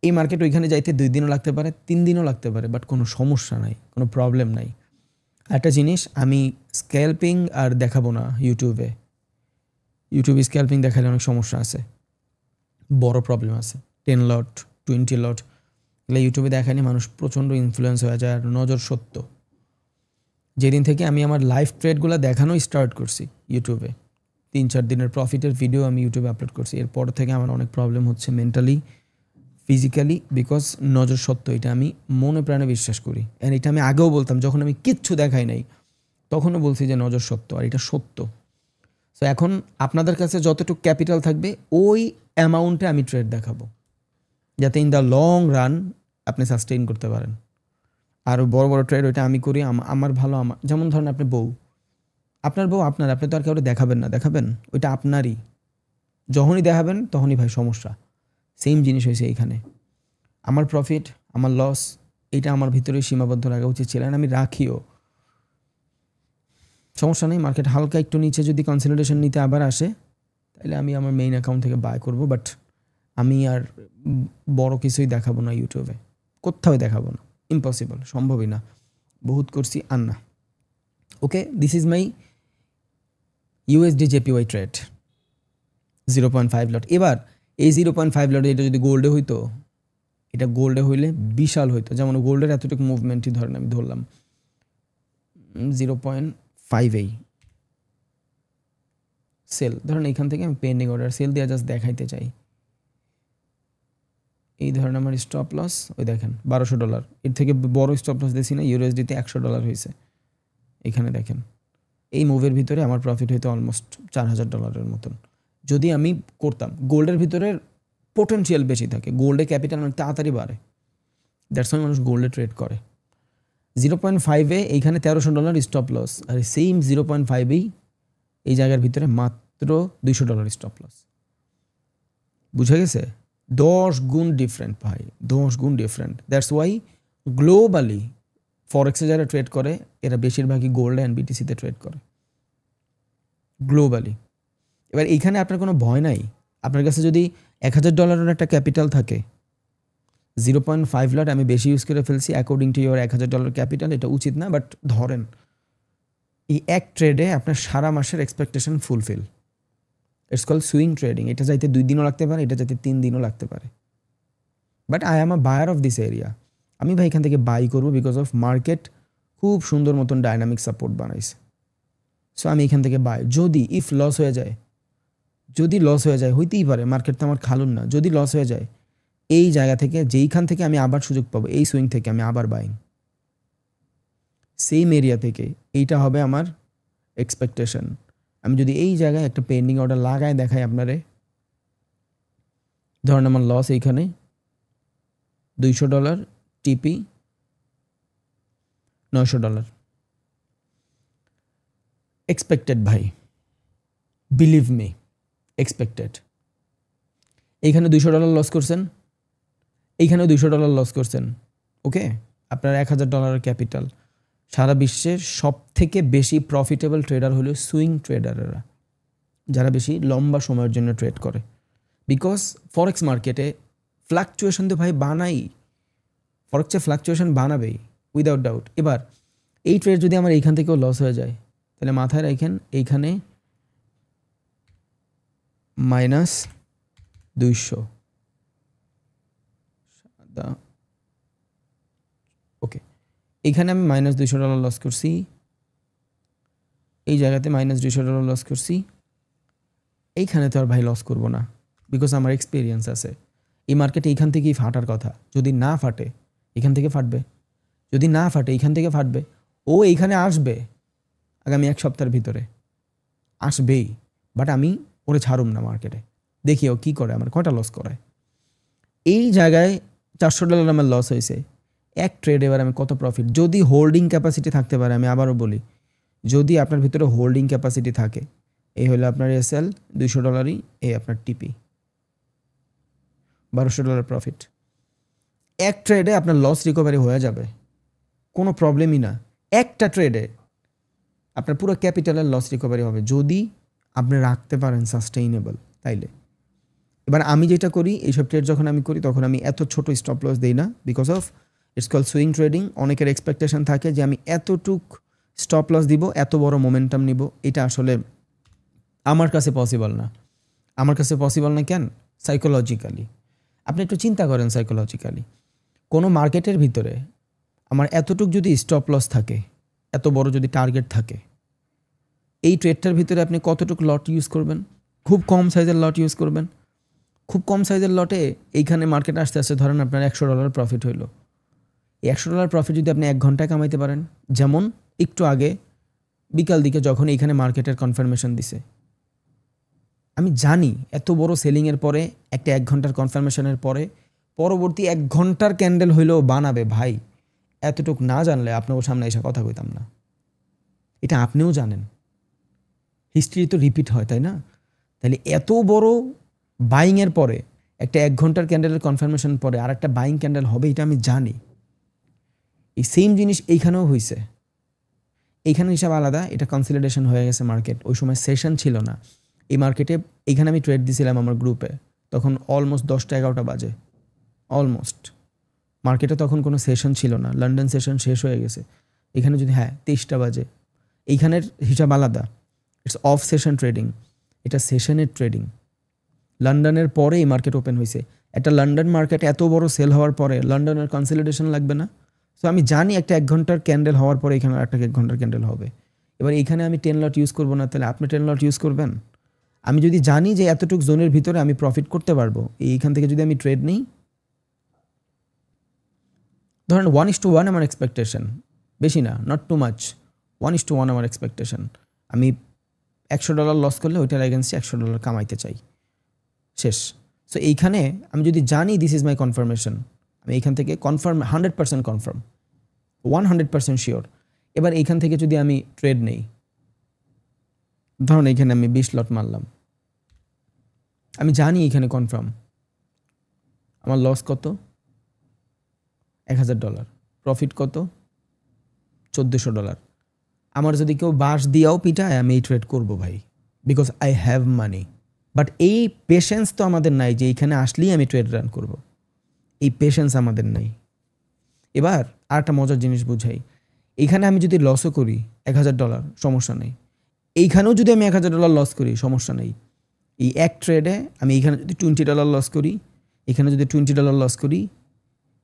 এই মার্কেট ওইখানে যাইতে 2 দিনও লাগতে পারে, 3 দিনও লাগতে পারে, বাট কোনো সমস্যা নাই, কোনো প্রবলেম নাই। একটা জিনিস, আমি স্ক্যাল্পিং আর দেখাবো না ইউটিউবে স্ক্যাল্পিং দেখালে অনেক সমস্যা আছে, বড় প্রবলেম আছে। 10 লট 20 লট এগুলো ইউটিউবে দেখায়নি, মানুষ প্রচণ্ড ইনফ্লুয়েন্স হয়ে যায়। আর নজর সত্য, যেদিন থেকে আমি আমার লাইভ ট্রেডগুলো দেখানোই স্টার্ট করছি ইউটিউবে, 3-4 দিনের প্রফিটের ভিডিও আমি ইউটিউবে আপলোড করছি, এরপর থেকে আমার অনেক প্রবলেম হচ্ছে মেন্টালি, ফিজিক্যালি, বিকজ নজর সত্য। এটা আমি মনে প্রাণে বিশ্বাস করি, অ্যান্ড এটা আমি আগেও বলতাম, যখন আমি কিচ্ছু দেখাই নাই তখনও বলছি যে নজর সত্য, আর এটা সত্য। সো এখন আপনাদের কাছে যতটুকু ক্যাপিটাল থাকবে ওই অ্যামাউন্টে আমি ট্রেড দেখাবো, যাতে ইন দ্য লং রান আপনি সাস্টেইন করতে পারেন। আর বড় বড় ট্রেড ওইটা আমি করি, আমার ভালো, আমার যেমন ধরেন আপনি বউ, আপনার বউ আপনার, আপনি তো আর কাউকে দেখাবেন না, দেখাবেন ওইটা আপনারই, যখনই দেখাবেন তখনই ভাই সমস্যা। সেম জিনিস হয়েছে এইখানে, আমার প্রফিট আমার লস এটা আমার ভিতরে সীমাবদ্ধ রাখা উচিত ছিল, আমি রাখিও, সমস্যা নেই। মার্কেট হালকা একটু নিচে যদি কনসলিডেশন নিতে আবার আসে, তাহলে আমি আমার মেইন অ্যাকাউন্ট থেকে বাই করব, বাট আমি আর বড় কিছুই দেখাবো না ইউটিউবে, কোথাও দেখাবো না, ইম্পসিবল, সম্ভবই না, বহুত করছি আর না। Okay, this is my USD JPY trade 0.5 lot. এবার এই 0.5 লটে এটা যদি গোল্ডে হইতো, এটা গোল্ডে হইলে বিশাল হইতো, যেমন গোল্ডের এতটুকু মুভমেন্টই ধরেন আমি ধরলাম 0.5 সেল, ধরেন এইখান থেকে আমি পেন্ডিং অর্ডার সেল দিয়ে জাস্ট দেখাইতে চাই। এই ধরেন আমার স্টপ লস, ওই দেখেন $1200, এর থেকে বড় স্টপ লস দিয়েছি না, ইউএসডিতে $100 হয়েছে। এখানে দেখেন এই মুভের ভিতরে আমার প্রফিট হইতো অলমোস্ট $4000 মতন, যদি আমি করতাম। গোল্ডের ভিতরে পোটেনশিয়াল বেশি থাকে, গোল্ডে ক্যাপিটাল অনেক তাড়াতাড়ি বাড়ে, দ্যাটস ওয়াই মানুষ গোল্ডে ট্রেড করে। 0.5 এইখানে $1300 স্টপ লস, আর সেম 0.5 এই জায়গার ভিতরে মাত্র $200 স্টপ লস। বুঝা গেছে? 10 গুণ ডিফারেন্ট ভাই, 10 গুণ ডিফারেন্ট। দ্যাটস ওয়াই গ্লোবালি ফরেক্সে যারা ট্রেড করে এরা বেশিরভাগই গোল্ড অ্যান্ড বিটিসিতে ট্রেড করে গ্লোবালি। এবার এইখানে আপনার কোনো ভয় নাই, আপনার কাছে যদি $1000 একটা ক্যাপিটাল থাকে, 0.5 লট আমি বেশি ইউজ করে ফেলছি অ্যাকর্ডিং টু ইউর $1000 ক্যাপিটাল, এটা উচিত না, বাট ধরেন এই এক ট্রেডে আপনার সারা মাসের expectation fulfil. It's call swing trading. এটা যাইতে 2 দিনও লাগতে পারে, এটা যাইতে 3 দিনও লাগতে পারে, but I am a buyer of this area. আমি ভাই এখান থেকে বাই করবো বিকজ অফ মার্কেট খুব সুন্দর মতন ডাইনামিক সাপোর্ট বানাইছে। সো আমি এখান থেকে বাই, যদি ইফ লস হয়ে যায়, যদি লস হয়ে যায়, হইতেই পারে, মার্কেট তো আমার খালুন না, যদি লস হয়ে যায় এই জায়গা থেকে, যেইখান থেকে আমি আবার সুযোগ পাবো, এই সুইং থেকে আমি আবার বাইং, সেম এরিয়া থেকে, এইটা হবে আমার এক্সপেকটেশন। আমি যদি এই জায়গায় একটা পেন্ডিং অর্ডার লাগায় দেখাই আপনারে, ধরেন আমার লস এইখানে $200, টিপি $900 এক্সপেক্টেড ভাই, বিলিভ মি, এক্সপেক্টেড। এইখানে $200 লস করছেন, এইখানেও $200 লস করছেন। ওকে, আপনার $1000 ক্যাপিটাল। সারা বিশ্বের সব থেকে বেশি প্রফিটেবল ট্রেডার হলো সুইং ট্রেডাররা, যারা বেশি লম্বা সময়ের জন্য ট্রেড করে। বিকজ ফরেক্স মার্কেটে ফ্লাকচুয়েশন তো ভাই বানাই, ফরেক্সে ফ্লাকচুয়েশন বানাবেই উইদাউট ডাউট। এবার এই ট্রেড যদি আমার এইখান থেকেও লস হয়ে যায়, তাহলে মাথায় রাখেন এইখানে -200। ওকে, এইখানে আমি -$200 লস করছি, এই জায়গাতে -$200 লস করছি। এইখানে তো আর ভাই লস করবো না, বিকজ আমার এক্সপিরিয়েন্স আছে। এই মার্কেটে এইখান থেকেই ফাটার কথা, যদি না ফাটে এখান থেকে ফাটবে, যদি না ফাটে এইখান থেকে ফাটবে। ও এইখানে আসবে আগামী 1 সপ্তাহের ভিতরে, আসবেই। বাট আমি ওরে ছাড়ুম না মার্কেটে, দেখি ও কী করে, আমার কয়টা লস করায়। এই জায়গায় $400 আমার লস হয়েছে এক ট্রেড। এবার আমি কত প্রফিট, যদি হোল্ডিং ক্যাপাসিটি থাকতে পারে, আমি আবারও বলি, যদি আপনার ভিতরে হোল্ডিং ক্যাপাসিটি থাকে, এই হলো আপনার এসএল $200, এই আপনার টিপি $1200 প্রফিট। এক ট্রেডে আপনার লস রিকভারি হয়ে যাবে, কোনো প্রবলেমই না। একটা ট্রেডে আপনার পুরো ক্যাপিটালের লস রিকভারি হবে, যদি আপনি রাখতে পারেন সাস্টেইনেবল তাইলে। এবার আমি যেটা করি, এইসব ট্রেড যখন আমি করি, তখন আমি এত ছোট স্টপ লস দিই না, because of its call swing trading. অনেকের এক্সপেকটেশন থাকে যে আমি এতটুক স্টপ লস দিব, এত বড় মোমেন্টাম নিব। এটা আসলে আমার কাছে পসিবল না। আমার কাছে পসিবল না কেন? সাইকোলজিক্যালি আপনি একটু চিন্তা করেন, সাইকোলজিক্যালি কোনো মার্কেটের ভিতরে আমার এতটুক যদি স্টপ লস থাকে, এত বড় যদি টার্গেট থাকে, এই ট্রেডটার ভিতরে আপনি কতটুকু লট ইউজ করবেন? খুব কম সাইজের লট ইউজ করবেন। খুব কম সাইজের লটে এইখানে মার্কেট আসতে আসতে ধরেন আপনার $100 প্রফিট হইলো। এই $100 প্রফিট যদি আপনি 1 ঘন্টায় কামাইতে পারেন, যেমন একটু আগে বিকাল দিকে যখন এইখানে মার্কেটের কনফার্মেশন দিছে, আমি জানি এত বড় সেলিংয়ের পরে, একটা 1 ঘন্টার কনফার্মেশনের পরে পরবর্তী 1 ঘন্টার ক্যান্ডেল হইলেও বানাবে ভাই। এতটুক না জানলে আপনার সামনে এসে কথা কইতাম না। এটা আপনিও জানেন, হিস্ট্রি তো রিপিট হয়, তাই না? তাহলে এত বড় বাইংয়ের পরে, একটা 1 ঘন্টার ক্যান্ডেলের কনফার্মেশন পরে আর একটা বাইং ক্যান্ডেল হবে, এটা আমি জানি। এই সেম জিনিস এইখানেও হয়েছে। এইখানে হিসাব আলাদা, এটা কনসলিডেশন হয়ে গেছে মার্কেট। ওই সময় সেশন ছিল না এই মার্কেটে। এইখানে আমি ট্রেড দিছিলাম আমার গ্রুপে, তখন অলমোস্ট 10টা-11টা বাজে, অলমোস্ট। মার্কেটে তখন কোনো সেশন ছিল না, লন্ডন সেশন শেষ হয়ে গেছে। এখানে যদি 23টা বাজে, এইখানের হিসাব আলাদা, ইটস অফ সেশন ট্রেডিং, এটা সেশনের ট্রেডিং। লন্ডনের পরে এই মার্কেট ওপেন হয়েছে। একটা লন্ডন মার্কেট এত বড় সেল হওয়ার পরে লন্ডনের কনসলিডেশন লাগবে না? সো আমি জানি একটা 1 ঘন্টার ক্যান্ডেল হওয়ার পরে এখানে একটা 1 ঘন্টার ক্যান্ডেল হবে। এবার এখানে আমি 10 লট ইউজ করবো না, তাহলে আপনি 10 লট ইউজ করবেন। আমি যদি জানি যে এতটুক জোনের ভিতরে আমি প্রফিট করতে পারবো, এইখান থেকে যদি আমি ট্রেড নিই, ধরেন 1:1 আমার এক্সপেকটেশন, বেশি না, নট টু মাচ, 1:1 আমার এক্সপেকটেশন। আমি $100 লস করলে ওইটার এগেন্সে $100 কামাইতে চাই, শেষ। সো এইখানে আমি যদি জানি দিস ইজ মাই কনফার্মেশন, আমি এইখান থেকে কনফার্ম, 100% কনফার্ম, 100% শিওর। এবার এইখান থেকে যদি আমি ট্রেড নেই, ধরুন এইখানে আমি 20 লট মারলাম, আমি জানি এইখানে কনফার্ম, আমার লস কত? $1000। প্রফিট কত? $1400। আমার যদি কেউ বাস দিয়াও পিটায়, আমি এই ট্রেড করবো ভাই, because I have money. But এই পেশেন্স তো আমাদের নাই যে এইখানে আসলেই আমি ট্রেড রান করব। এই পেশেন্স আমাদের নাই। এবার আর একটা মজার জিনিস বুঝাই, এইখানে আমি যদি লসও করি $1000, সমস্যা নেই। এইখানেও যদি আমি $1000 লস করি, সমস্যা নেই। এই এক ট্রেডে আমি এইখানে যদি $20 লস করি, এখানে যদি $20 লস করি,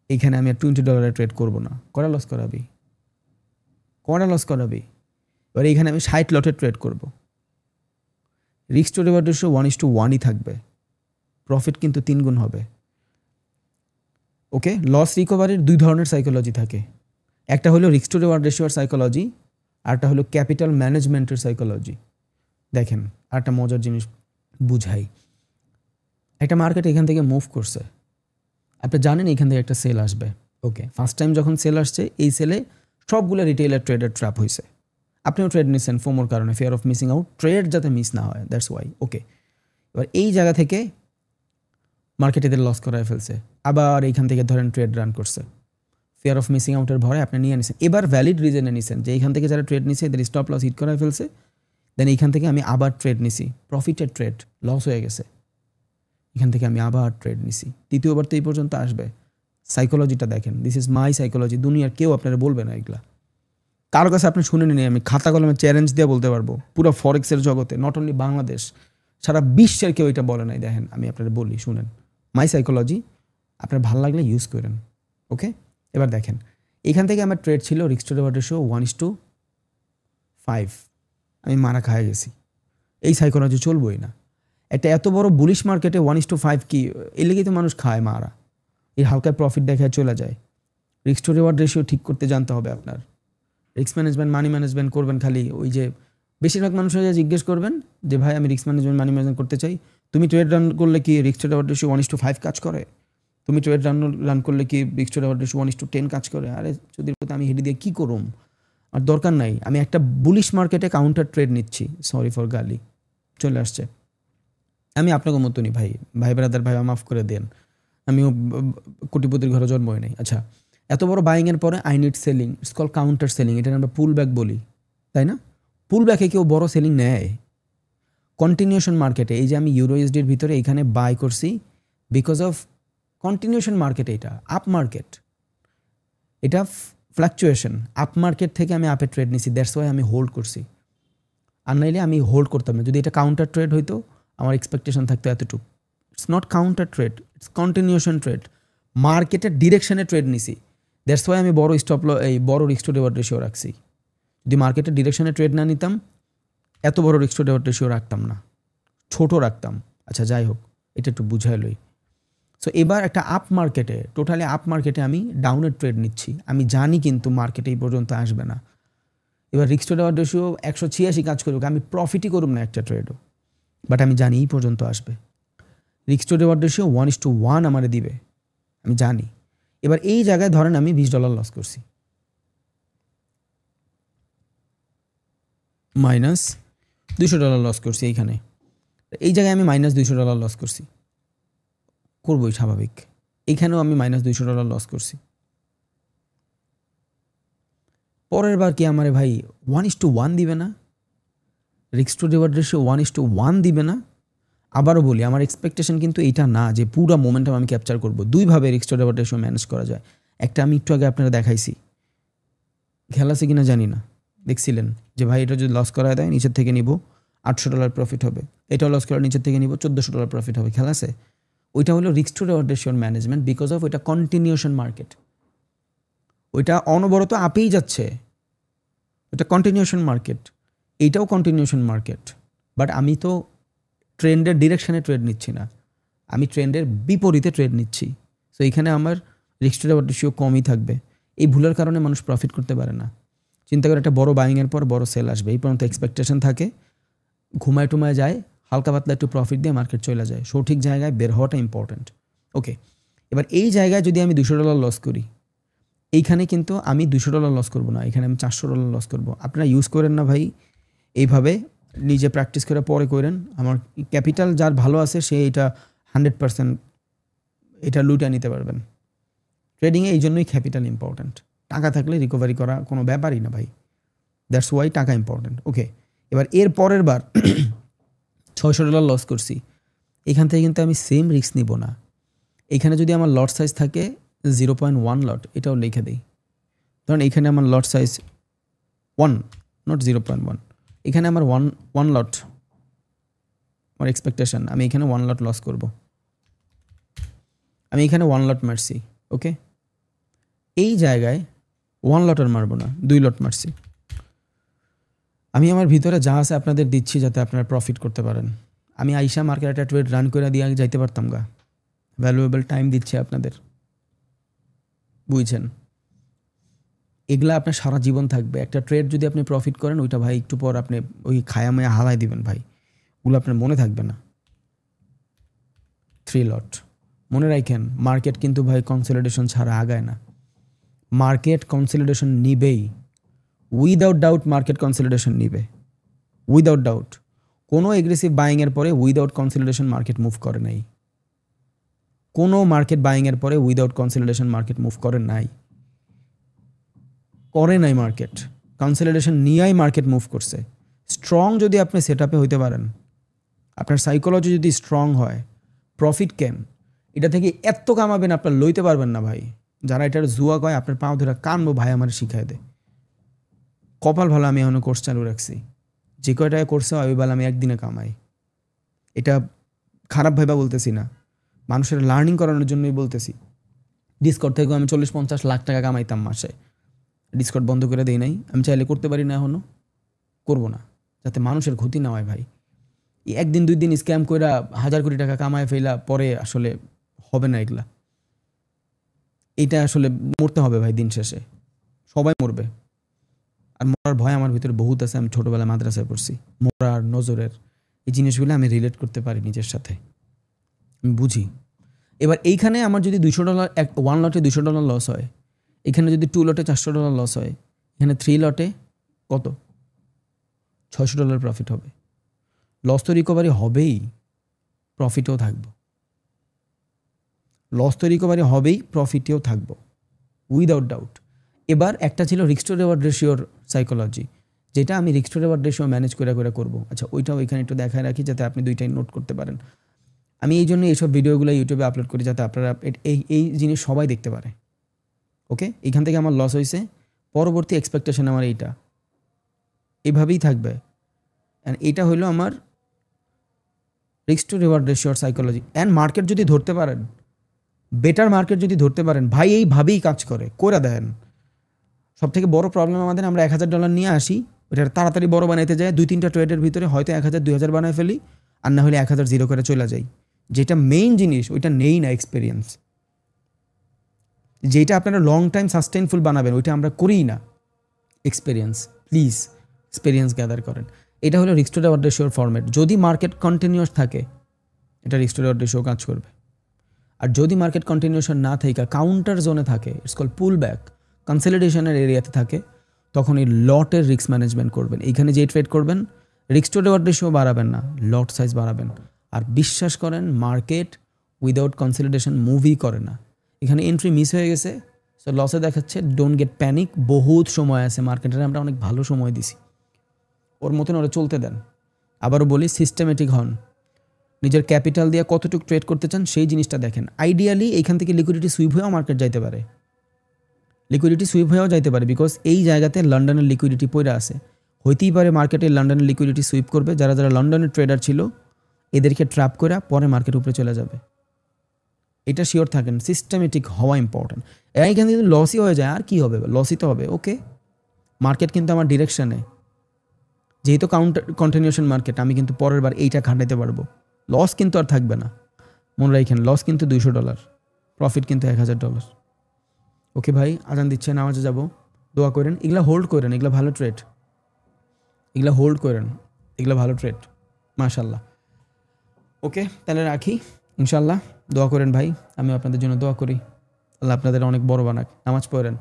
এইখানে আমি আর $20 ট্রেড করব না। কটা লস করাবি? কটা লস করাবি? এবার এইখানে আমি 60 লটের ট্রেড করব। রিস্ক টু রিওয়ার্ড রেশিও 1:1ই থাকবে, প্রফিট কিন্তু 3 গুণ হবে। ওকে, লস রিকভারির 2 ধরনের সাইকোলজি থাকে, একটা হলো রিস্ক টু রিওয়ার্ড রেশিওর সাইকোলজি, আরটা হলো ক্যাপিটাল ম্যানেজমেন্টের সাইকোলজি। দেখেন আরেকটা মজার জিনিস বুঝাই, একটা মার্কেট এখান থেকে মুভ করছে, আপনি জানেন এখান থেকে একটা সেল আসবে, ওকে, ফার্স্ট টাইম যখন সেল আসছে, এই সেলে সবগুলো রিটেইলার ট্রেডার ট্র্যাপ হয়েছে। আপনিও ট্রেড নিচ্ছেন ফোমোর কারণে, fear of missing out, trade যাতে মিস না হয়, দ্যাটস ওয়াই। ওকে, এবার এই জায়গা থেকে মার্কেট এদের লস করায় ফেলছে, আবার এইখান থেকে ধরেন ট্রেড রান করছে, ফিয়ার অফ মিসিং আউটের ভরে আপনি নিয়ে নিছেন। এবার ভ্যালিড রিজনে নিছেন যে এইখান থেকে যারা ট্রেড নিছে এদের স্টপ লস হিট করায় ফেলছে, দেন এইখান থেকে আমি আবার ট্রেড নিছি, প্রফিটের ট্রেড, লস হয়ে গেছে, এখান থেকে আমি আবার ট্রেড নিছি, দ্বিতীয়বার তো এই পর্যন্ত আসবে। সাইকোলজিটা দেখেন, দিস ইজ মাই সাইকোলজি, দুনিয়ার কেউ আপনারা বলবে না এগুলা। কারো কাছে আপনি শুনে নিন, আমি খাতা কলমে চ্যালেঞ্জ দিয়ে বলতে পারবো, পুরো ফরেক্সের জগতে, নট অনলি বাংলাদেশ, সারা বিশ্বের কেউ এটা বলে নাই। দেখেন আমি আপনারা বলি, শুনেন, মাই সাইকোলজি, আপনার ভালো লাগলে ইউজ করেন। ওকে, এবার দেখেন, এখান থেকে আমার ট্রেড ছিল রিস্ক টু রিওয়ার্ড রেশিও 1:5, আমি মারা খায় গেছি। এই সাইকোলজি চলবই না। একটা এত বড় বুলিশ মার্কেটে 1:5 কি, এর লেগেই তো মানুষ খায় মারা, এই হালকা প্রফিট দেখায় চলে যায়। রিস্ক টু রিওয়ার্ড রেশিও ঠিক করতে জানতে হবে আপনার। রিস্ক ম্যানেজমেন্ট, মানি ম্যানেজমেন্ট করবেন খালি, ওই যে বেশিরভাগ মানুষের জিজ্ঞেস করবেন যে ভাই আমি রিস্ক ম্যানেজমেন্ট, মানি ম্যানেজমেন্ট করতে চাই, তুমি ট্রেড রান করলে কি রিস্ক টু রিওয়ার্ড রেশিও 1:5 কাজ করে? তুমি ট্রেড রান করলে কি রিস্ক টু রিওয়ার্ড রেশিও 1:10 কাজ করে? আরে যদি আমি হেডি দিয়ে কী করুম, আর দরকার নাই। আমি একটা বুলিশ মার্কেটে কাউন্টার ট্রেড নিচ্ছি, সরি ফর গালি চলে আসছে। আমি আপনাকে মতনই ভাই, ব্রাদার, ভাই মাফ করে দেন, আমিও কোটিপতির ঘরে জন্ম হয় নাই। আচ্ছা, এত বড় বাইংয়ের পরে I need selling, it's call counter selling, এটা আমরা পুল ব্যাক বলি, তাই না? পুল ব্যাকে কেউ বড় সেলিং নেয়? কন্টিনিউশন মার্কেটে, এই যে আমি ইউরোএসডির ভিতরে এখানে বাই করছি, বিকজ অফ কন্টিনিউশন মার্কেটে, এটা আপ মার্কেট, এটা ফ্লাকচুয়েশন, আপ মার্কেট থেকে আমি আপে ট্রেড নিছি, দ্যাটস ওয়াই আমি হোল্ড করছি। আর নাইলে আমি হোল্ড করতাম না। যদি এটা কাউন্টার ট্রেড হইতো, আমার এক্সপেকটেশন থাকতো এতটুকু। It's not counter trade, it's continuation trade, মার্কেটের ডিরেকশনে ট্রেড নিছি, দ্যাটস ওয়াই আমি বড় বড় রিস্ক টু রিওয়ার্ড রেশিও রাখছি। যদি মার্কেটের ডিরেকশনে ট্রেড না নিতাম, এত বড় রিস্ক টু রিওয়ার্ড রেশিও রাখতাম না, ছোট রাখতাম। আচ্ছা যাই হোক, এটা একটু বুঝাইলই। সো এবার একটা আপ মার্কেটে, টোটালি আপ মার্কেটে আমি ডাউনের ট্রেড নিচ্ছি, আমি জানি কিন্তু মার্কেটে এই পর্যন্ত আসবে না। এবার রিস্ক টু রিওয়ার্ড রেশিও 186 কাজ করুক, আমি প্রফিটই করুম না একটা ট্রেডও, বাট আমি জানি এই পর্যন্ত আসবে। রিস্ক টু রিওয়ার্ড রেশিও 1:1 আমারে দিবে, আমি জানি। এবার এই জায়গায় ধরেন আমি $20 লস করছি, -$200 লস করছি এইখানে, এই জায়গায় আমি -$200 লস করছি, করবোই স্বাভাবিক। এইখানেও আমি -$200 লস করছি। পরের বার কি আমারে ভাই 1:1 দিবে না? রিস্ক টু রিওয়ার্ড রেশিও 1:1 দিবে না? আবারও বলি, আমার এক্সপেকটেশন কিন্তু এইটা না যে পুরো মোমেন্টাম আমি ক্যাপচার করবো। দুইভাবে risk to reward ratio manage করা যায়। একটা আমি একটু আগে আপনারা দেখাইছি, খেয়াল আছে কিনা জানি না, দেখছিলেন যে ভাই এটা যদি লস করা দেয় নিচের থেকে নিব $800 প্রফিট হবে, এটাও লস করা নিচের থেকে নিব $1,400 প্রফিট হবে, খেয়াল আছে? ওইটা হলো রিস্ক টু রিওয়ার্ড রেশিওর ম্যানেজমেন্ট, বিকজ অফ ওইটা কন্টিনিউশন মার্কেট, ওইটা অনবরত আপেই যাচ্ছে, ওইটা কন্টিনিউশন মার্কেট, এইটাও কন্টিনিউশন মার্কেট। বাট আমি তো ট্রেন্ডের ডিরেকশনে ট্রেড নিচ্ছি না, আমি ট্রেন্ডের বিপরীতে ট্রেড নিচ্ছি। সো এইখানে আমার রিস্ক টু রিওয়ার্ড রেশিও কমই থাকবে। এই ভুলের কারণে মানুষ প্রফিট করতে পারে না। চিন্তা করে একটা বড় বাইংয়ের পর বড় সেল আসবে, এই পর্যন্ত এক্সপেকটেশন থাকে, ঘুমায় টুমায় যায়, হালকা পাতলা একটু প্রফিট দিয়ে মার্কেট চলে যায়। সঠিক জায়গায় বের হওয়াটা ইম্পর্টেন্ট। ওকে, এবার এই জায়গায় যদি আমি $200 লস করি, এইখানে কিন্তু আমি $200 লস করবো না, এখানে আমি $400 লস করবো। আপনারা ইউজ করেন না ভাই, এইভাবে নিজে প্র্যাকটিস করে পরে করেন। আমার ক্যাপিটাল যার ভালো আছে সে এটা 100% এটা লুটে নিতে পারবেন। ট্রেডিংয়ে এই জন্যই ক্যাপিটাল ইম্পর্ট্যান্ট। টাকা থাকলে রিকভারি করা কোনো ব্যাপারই না ভাই, দ্যাটস ওয়াই টাকা ইম্পর্ট্যান্ট। ওকে, এবার এর পরের বার $600 লস করছি, এখান থেকে কিন্তু আমি সেম রিস্ক নিব না। এখানে যদি আমার লট সাইজ থাকে 0.1 লট, এটাও লিখে দিই, ধরুন এখানে আমার লট সাইজ 1, নট 0.1, এখানে আমার 1 লট আমার এক্সপেকটেশন, আমি এখানে 1 লট লস করব, আমি এখানে 1 লট মারছি। ওকে, এই জায়গায় 1 লট আর মারবো না, 2 লট মারছি। আমি আমার ভিতরে যা আছে আপনাদের দিচ্ছি যাতে আপনারা প্রফিট করতে পারেন। আমি আইসা মার্কেট একটা ট্রেড রান করে দিয়ে যাইতে পারতাম গা, ভ্যালুয়েবল টাইম দিচ্ছি আপনাদের, বুঝছেন? এগুলা আপনার সারা জীবন থাকবে। একটা ট্রেড যদি আপনি প্রফিট করেন, ওইটা ভাই একটু পর আপনি ওই খায়া মায়া হালাই দিবেন ভাই, ওগুলো আপনার মনে থাকবে না। 3 লট মনে রাখেন, মার্কেট কিন্তু ভাই কনসলিডেশন ছাড়া আগায় না। মার্কেট কনসলিডেশন নিবেই, উইদাউট ডাউট মার্কেট কনসলিডেশন নিবে, উইদাউট ডাউট। কোনো এগ্রেসিভ বাইংয়ের পরে উইদাউট কনসলিডেশন মার্কেট মুভ করে নাই, কোনো মার্কেট বাইংয়ের পরে উইদাউট কনসলিডেশন মার্কেট মুভ করে নাই, মার্কেট কনসলিডেশন নিয়েই মার্কেট মুভ করছে। স্ট্রং যদি আপনি সেট আপে হইতে পারেন, আপনার সাইকোলজি যদি স্ট্রং হয়, প্রফিট কেন এটা থেকে এত কামাবেন আপনার লইতে পারবেন না ভাই। যারা এটার জুয়া কয় আপনার পাও ধরে কানবো ভাই আমার শিখাই দে। কপাল ভালো আমি এখনো কোর্স চালু রাখছি, যে কয়টায় করছে ওই বেলা আমি একদিনে কামাই। এটা খারাপ ভাইবা বলতেছি না, মানুষের লার্নিং করানোর জন্যই বলতেছি। ডিসকর্ড থেকেও আমি 40-50 লাখ টাকা কামাইতাম মাসে, ডিসকর্ড বন্ধ করে দেই নাই। আমি চাইলে করতে পারি না, এখনও করবো না, যাতে মানুষের ক্ষতি না হয় ভাই। একদিন 2 দিন স্ক্যাম কইরা 1000 কোটি টাকা কামায় ফেলা পরে আসলে হবে না এগুলা। এটা আসলে মরতে হবে ভাই, দিন শেষে সবাই মরবে। আর মরার ভয় আমার ভিতরে বহুত আছে, আমি ছোটোবেলায় মাদ্রাসায় পড়ছি। মরার, নজরের এই জিনিসগুলো আমি রিলেট করতে পারি নিজের সাথে, আমি বুঝি। এবার এইখানে আমার যদি $200 1 লটে $200 লস হয়, এখানে যদি 2 লটে $400 লস হয়, এখানে 3 লটে কত $600 প্রফিট হবে। লস তো রিকভারি হবেই, প্রফিটেও থাকবো। লস তো রিকভারি হবেই, প্রফিটেও থাকবো উইদাউট ডাউট। এবার একটা ছিল রিস্ক টু রিওয়ার্ড রেশিওর সাইকোলজি, যেটা আমি risk to reward ratio manage করে করবো। আচ্ছা, ওইটাও এখানে একটু দেখায় রাখি যাতে আপনি দুইটাই নোট করতে পারেন। আমি এই জন্য এইসব ভিডিওগুলো ইউটিউবে আপলোড করি, যাতে আপনারা এই জিনিস সবাই দেখতে পারে। ওকে, এখান থেকে আমার লস হয়েছে, পরবর্তী এক্সপেকটেশন আমার এইটা, এভাবেই থাকবে। অ্যান্ড এটা হলো আমার রিস্ক টু রিওয়ার্ড রেশিওর সাইকোলজি। অ্যান্ড মার্কেট যদি ধরতে পারেন, বেটার মার্কেট যদি ধরতে পারেন ভাই, এইভাবেই কাজ করে দেন। সব থেকে বড় প্রবলেম আমাদের, আমরা $1000 নিয়ে আসি, ওটা তাড়াতাড়ি বড় বানাইতে যায়, 2-3টা ট্রেডের ভিতরে হয়তো 1000-2000 বানায় ফেলি, আর না হলে 1000 জিরো করে চলে যাই। যেটা মেইন জিনিস ওইটা নেই না, এক্সপিরিয়েন্স। যেটা আপনারা লং টাইম সাস্টেইনফুল বানাবেন ওইটা আমরা করিই না। এক্সপিরিয়েন্স, প্লিজ এক্সপিরিয়েন্স গ্যাদার করেন। এটা হলো রিস্ক টু রিওয়ার্ড রেশিওর ফরম্যাট। যদি মার্কেট কন্টিনিউয়াস থাকে, এটা রিস্ক টু রিওয়ার্ড রেশিও কাজ করবে। আর যদি মার্কেট কন্টিনিউশন না থাকে, কাউন্টার জোনে থাকে, ইটস কল পুল ব্যাক, কনসলিডেশনের এরিয়াতে থাকে, তখন এই লটের রিস্ক ম্যানেজমেন্ট করবেন। এইখানে যে ট্রেড করবেন, রিস্ক টু রিওয়ার্ড রেশিও বাড়াবেন না, লট সাইজ বাড়াবেন। আর বিশ্বাস করেন, মার্কেট উইদাউট কনসলিডেশন মুভই করে না। এখানে এন্ট্রি মিস হয়ে গেছে, সো লসে দেখাচ্ছে, ডোন্ট গেট প্যানিক। বহুত সময় আছে মার্কেটের, আমরা অনেক ভালো সময় দিছি, ওর মতন ওরা চলতে দেন। আবারও বলি, সিস্টেমেটিক হন, নিজের ক্যাপিটাল দিয়ে কতটুকু ট্রেড করতে চান সেই জিনিসটা দেখেন। আইডিয়ালি এইখান থেকে লিকুইডিটি সুইপ হয়েও মার্কেট যাইতে পারে, বিকজ এই জায়গাতে লন্ডনের লিকুইডিটি পড়ে আছে। হইতেই পারে মার্কেটে লন্ডনের লিকুইডিটি সুইপ করবে, যারা লন্ডনের ট্রেডার ছিল এদেরকে ট্র্যাপ করে পরে মার্কেট উপরে চলে যাবে। এটা শিওর থাকেন, সিস্টেমেটিক হওয়া ইম্পর্টেন্ট। এইখান থেকে লসই হয়ে যায়, আর কি হবে, লসই তো হবে। ওকে, মার্কেট কিন্তু আমার ডিরেকশানে, যেহেতু কন্টিনিউশন মার্কেট, আমি কিন্তু পরের বার এইটা খাটাইতে পারবো। লস কিন্তু আর থাকবে না, মনে রাখেন। লস কিন্তু $200, প্রফিট কিন্তু $1000। ওকে ভাই, আজান দিচ্ছে, নামাজে যাব, দোয়া করেন। এগুলা হোল্ড করেন, এগুলো ভালো ট্রেড, এগুলো হোল্ড করেন, এগুলো ভালো ট্রেড, মাশাল্লাহ। ওকে, তাহলে রাখি, ইনশাল্লাহ দোয়া করেন ভাই, আমি আপনাদের জন্য দোয়া করি, আল্লাহ আপনাদের অনেক বড় বানাক। নামাজ পড়েন,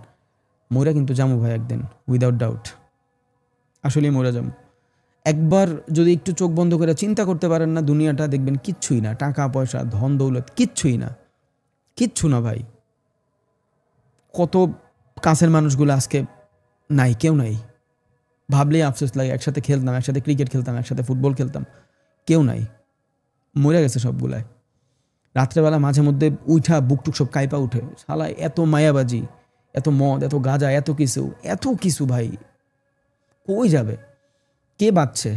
মইরা কিন্তু যাবো ভাই একদিন, উইদাউট ডাউট, আসলেই মইরা যাবো। একবার যদি একটু চোখ বন্ধ করে চিন্তা করতে পারেন না, দুনিয়াটা দেখবেন কিচ্ছুই না, টাকা পয়সা ধন দৌলত কিচ্ছুই না, কিচ্ছু না ভাই। কত কাছের মানুষগুলো আজকে নাই, কেউ নাই, ভাবলেই আফসোস লাগে। একসাথে খেলতাম, একসাথে ক্রিকেট খেলতাম, একসাথে ফুটবল খেলতাম, কেউ নাই, মরে গেছে সবগুলাই। রাত্রেবেলা মাঝে মধ্যে উঠা বুকটুক সব কাইপা উঠে, শালা এত মায়াবাজি, এত মদ, এত গাঁজা, এত কিছু ভাই কই যাবে? কে বাঁচছে?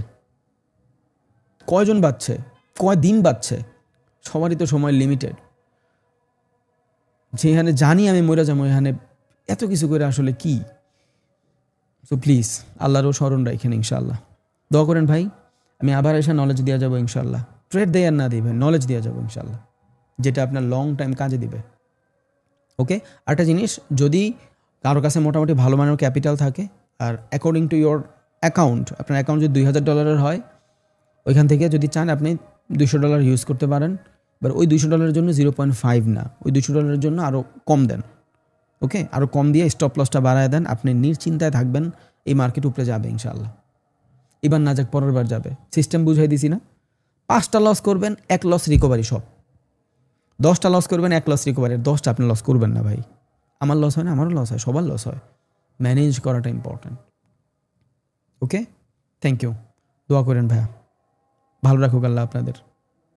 কয়জন বাঁচছে? কয়দিন বাঁচছে? সবারই তো সময় লিমিটেড। যেখানে জানি আমি মরে যাবো, এখানে এত কিছু করে আসলে কি? সো প্লিজ আল্লাহরও স্মরণ রাখেন, ইনশাআল্লাহ দোয়া করেন ভাই। আমি আবার এসে নলেজ দেওয়া যাবো ইনশাআল্লাহ, ট্রেড দেয় আর না দিই ভাই, নলেজ দেওয়া যাবো ইনশাআল্লাহ, যেটা আপনার লং টাইম কাজে দিবে। ওকে, আরেকটা জিনিস, যদি কারো কাছে মোটামুটি ভালো মানের ক্যাপিটাল থাকে, আর অ্যাকর্ডিং টু ইয়োর অ্যাকাউন্ট, আপনার অ্যাকাউন্ট যদি $2000 হয়, ওইখান থেকে যদি চান আপনি $200 ইউজ করতে পারেন। এবার ওই $200 জন্য 0.5 না, ওই $200 জন্য আরও কম দেন, ওকে, আরও কম দিয়ে স্টপ লসটা বাড়ায় দেন, আপনি নিশ্চিন্তায় থাকবেন এই মার্কেট উপরে যাবে ইনশাআল্লাহ। এবার না যাক পরের বার যাবে, সিস্টেম বুঝাই দিছি না। 5টা লস করবেন, 1 লস রিকভারি সব। 10টা লস করবেন, 1 লস রিকভারি, 10টা আপনি লস করবেন না ভাই। আমার লস হয় না, আমারও লস হয়, সবার লস হয়। ম্যানেজ করাটা ইম্পর্ট্যান্ট। ওকে, থ্যাংক ইউ, দোয়া করেন ভাইয়া, ভালো রাখুক আল্লাহ আপনাদের।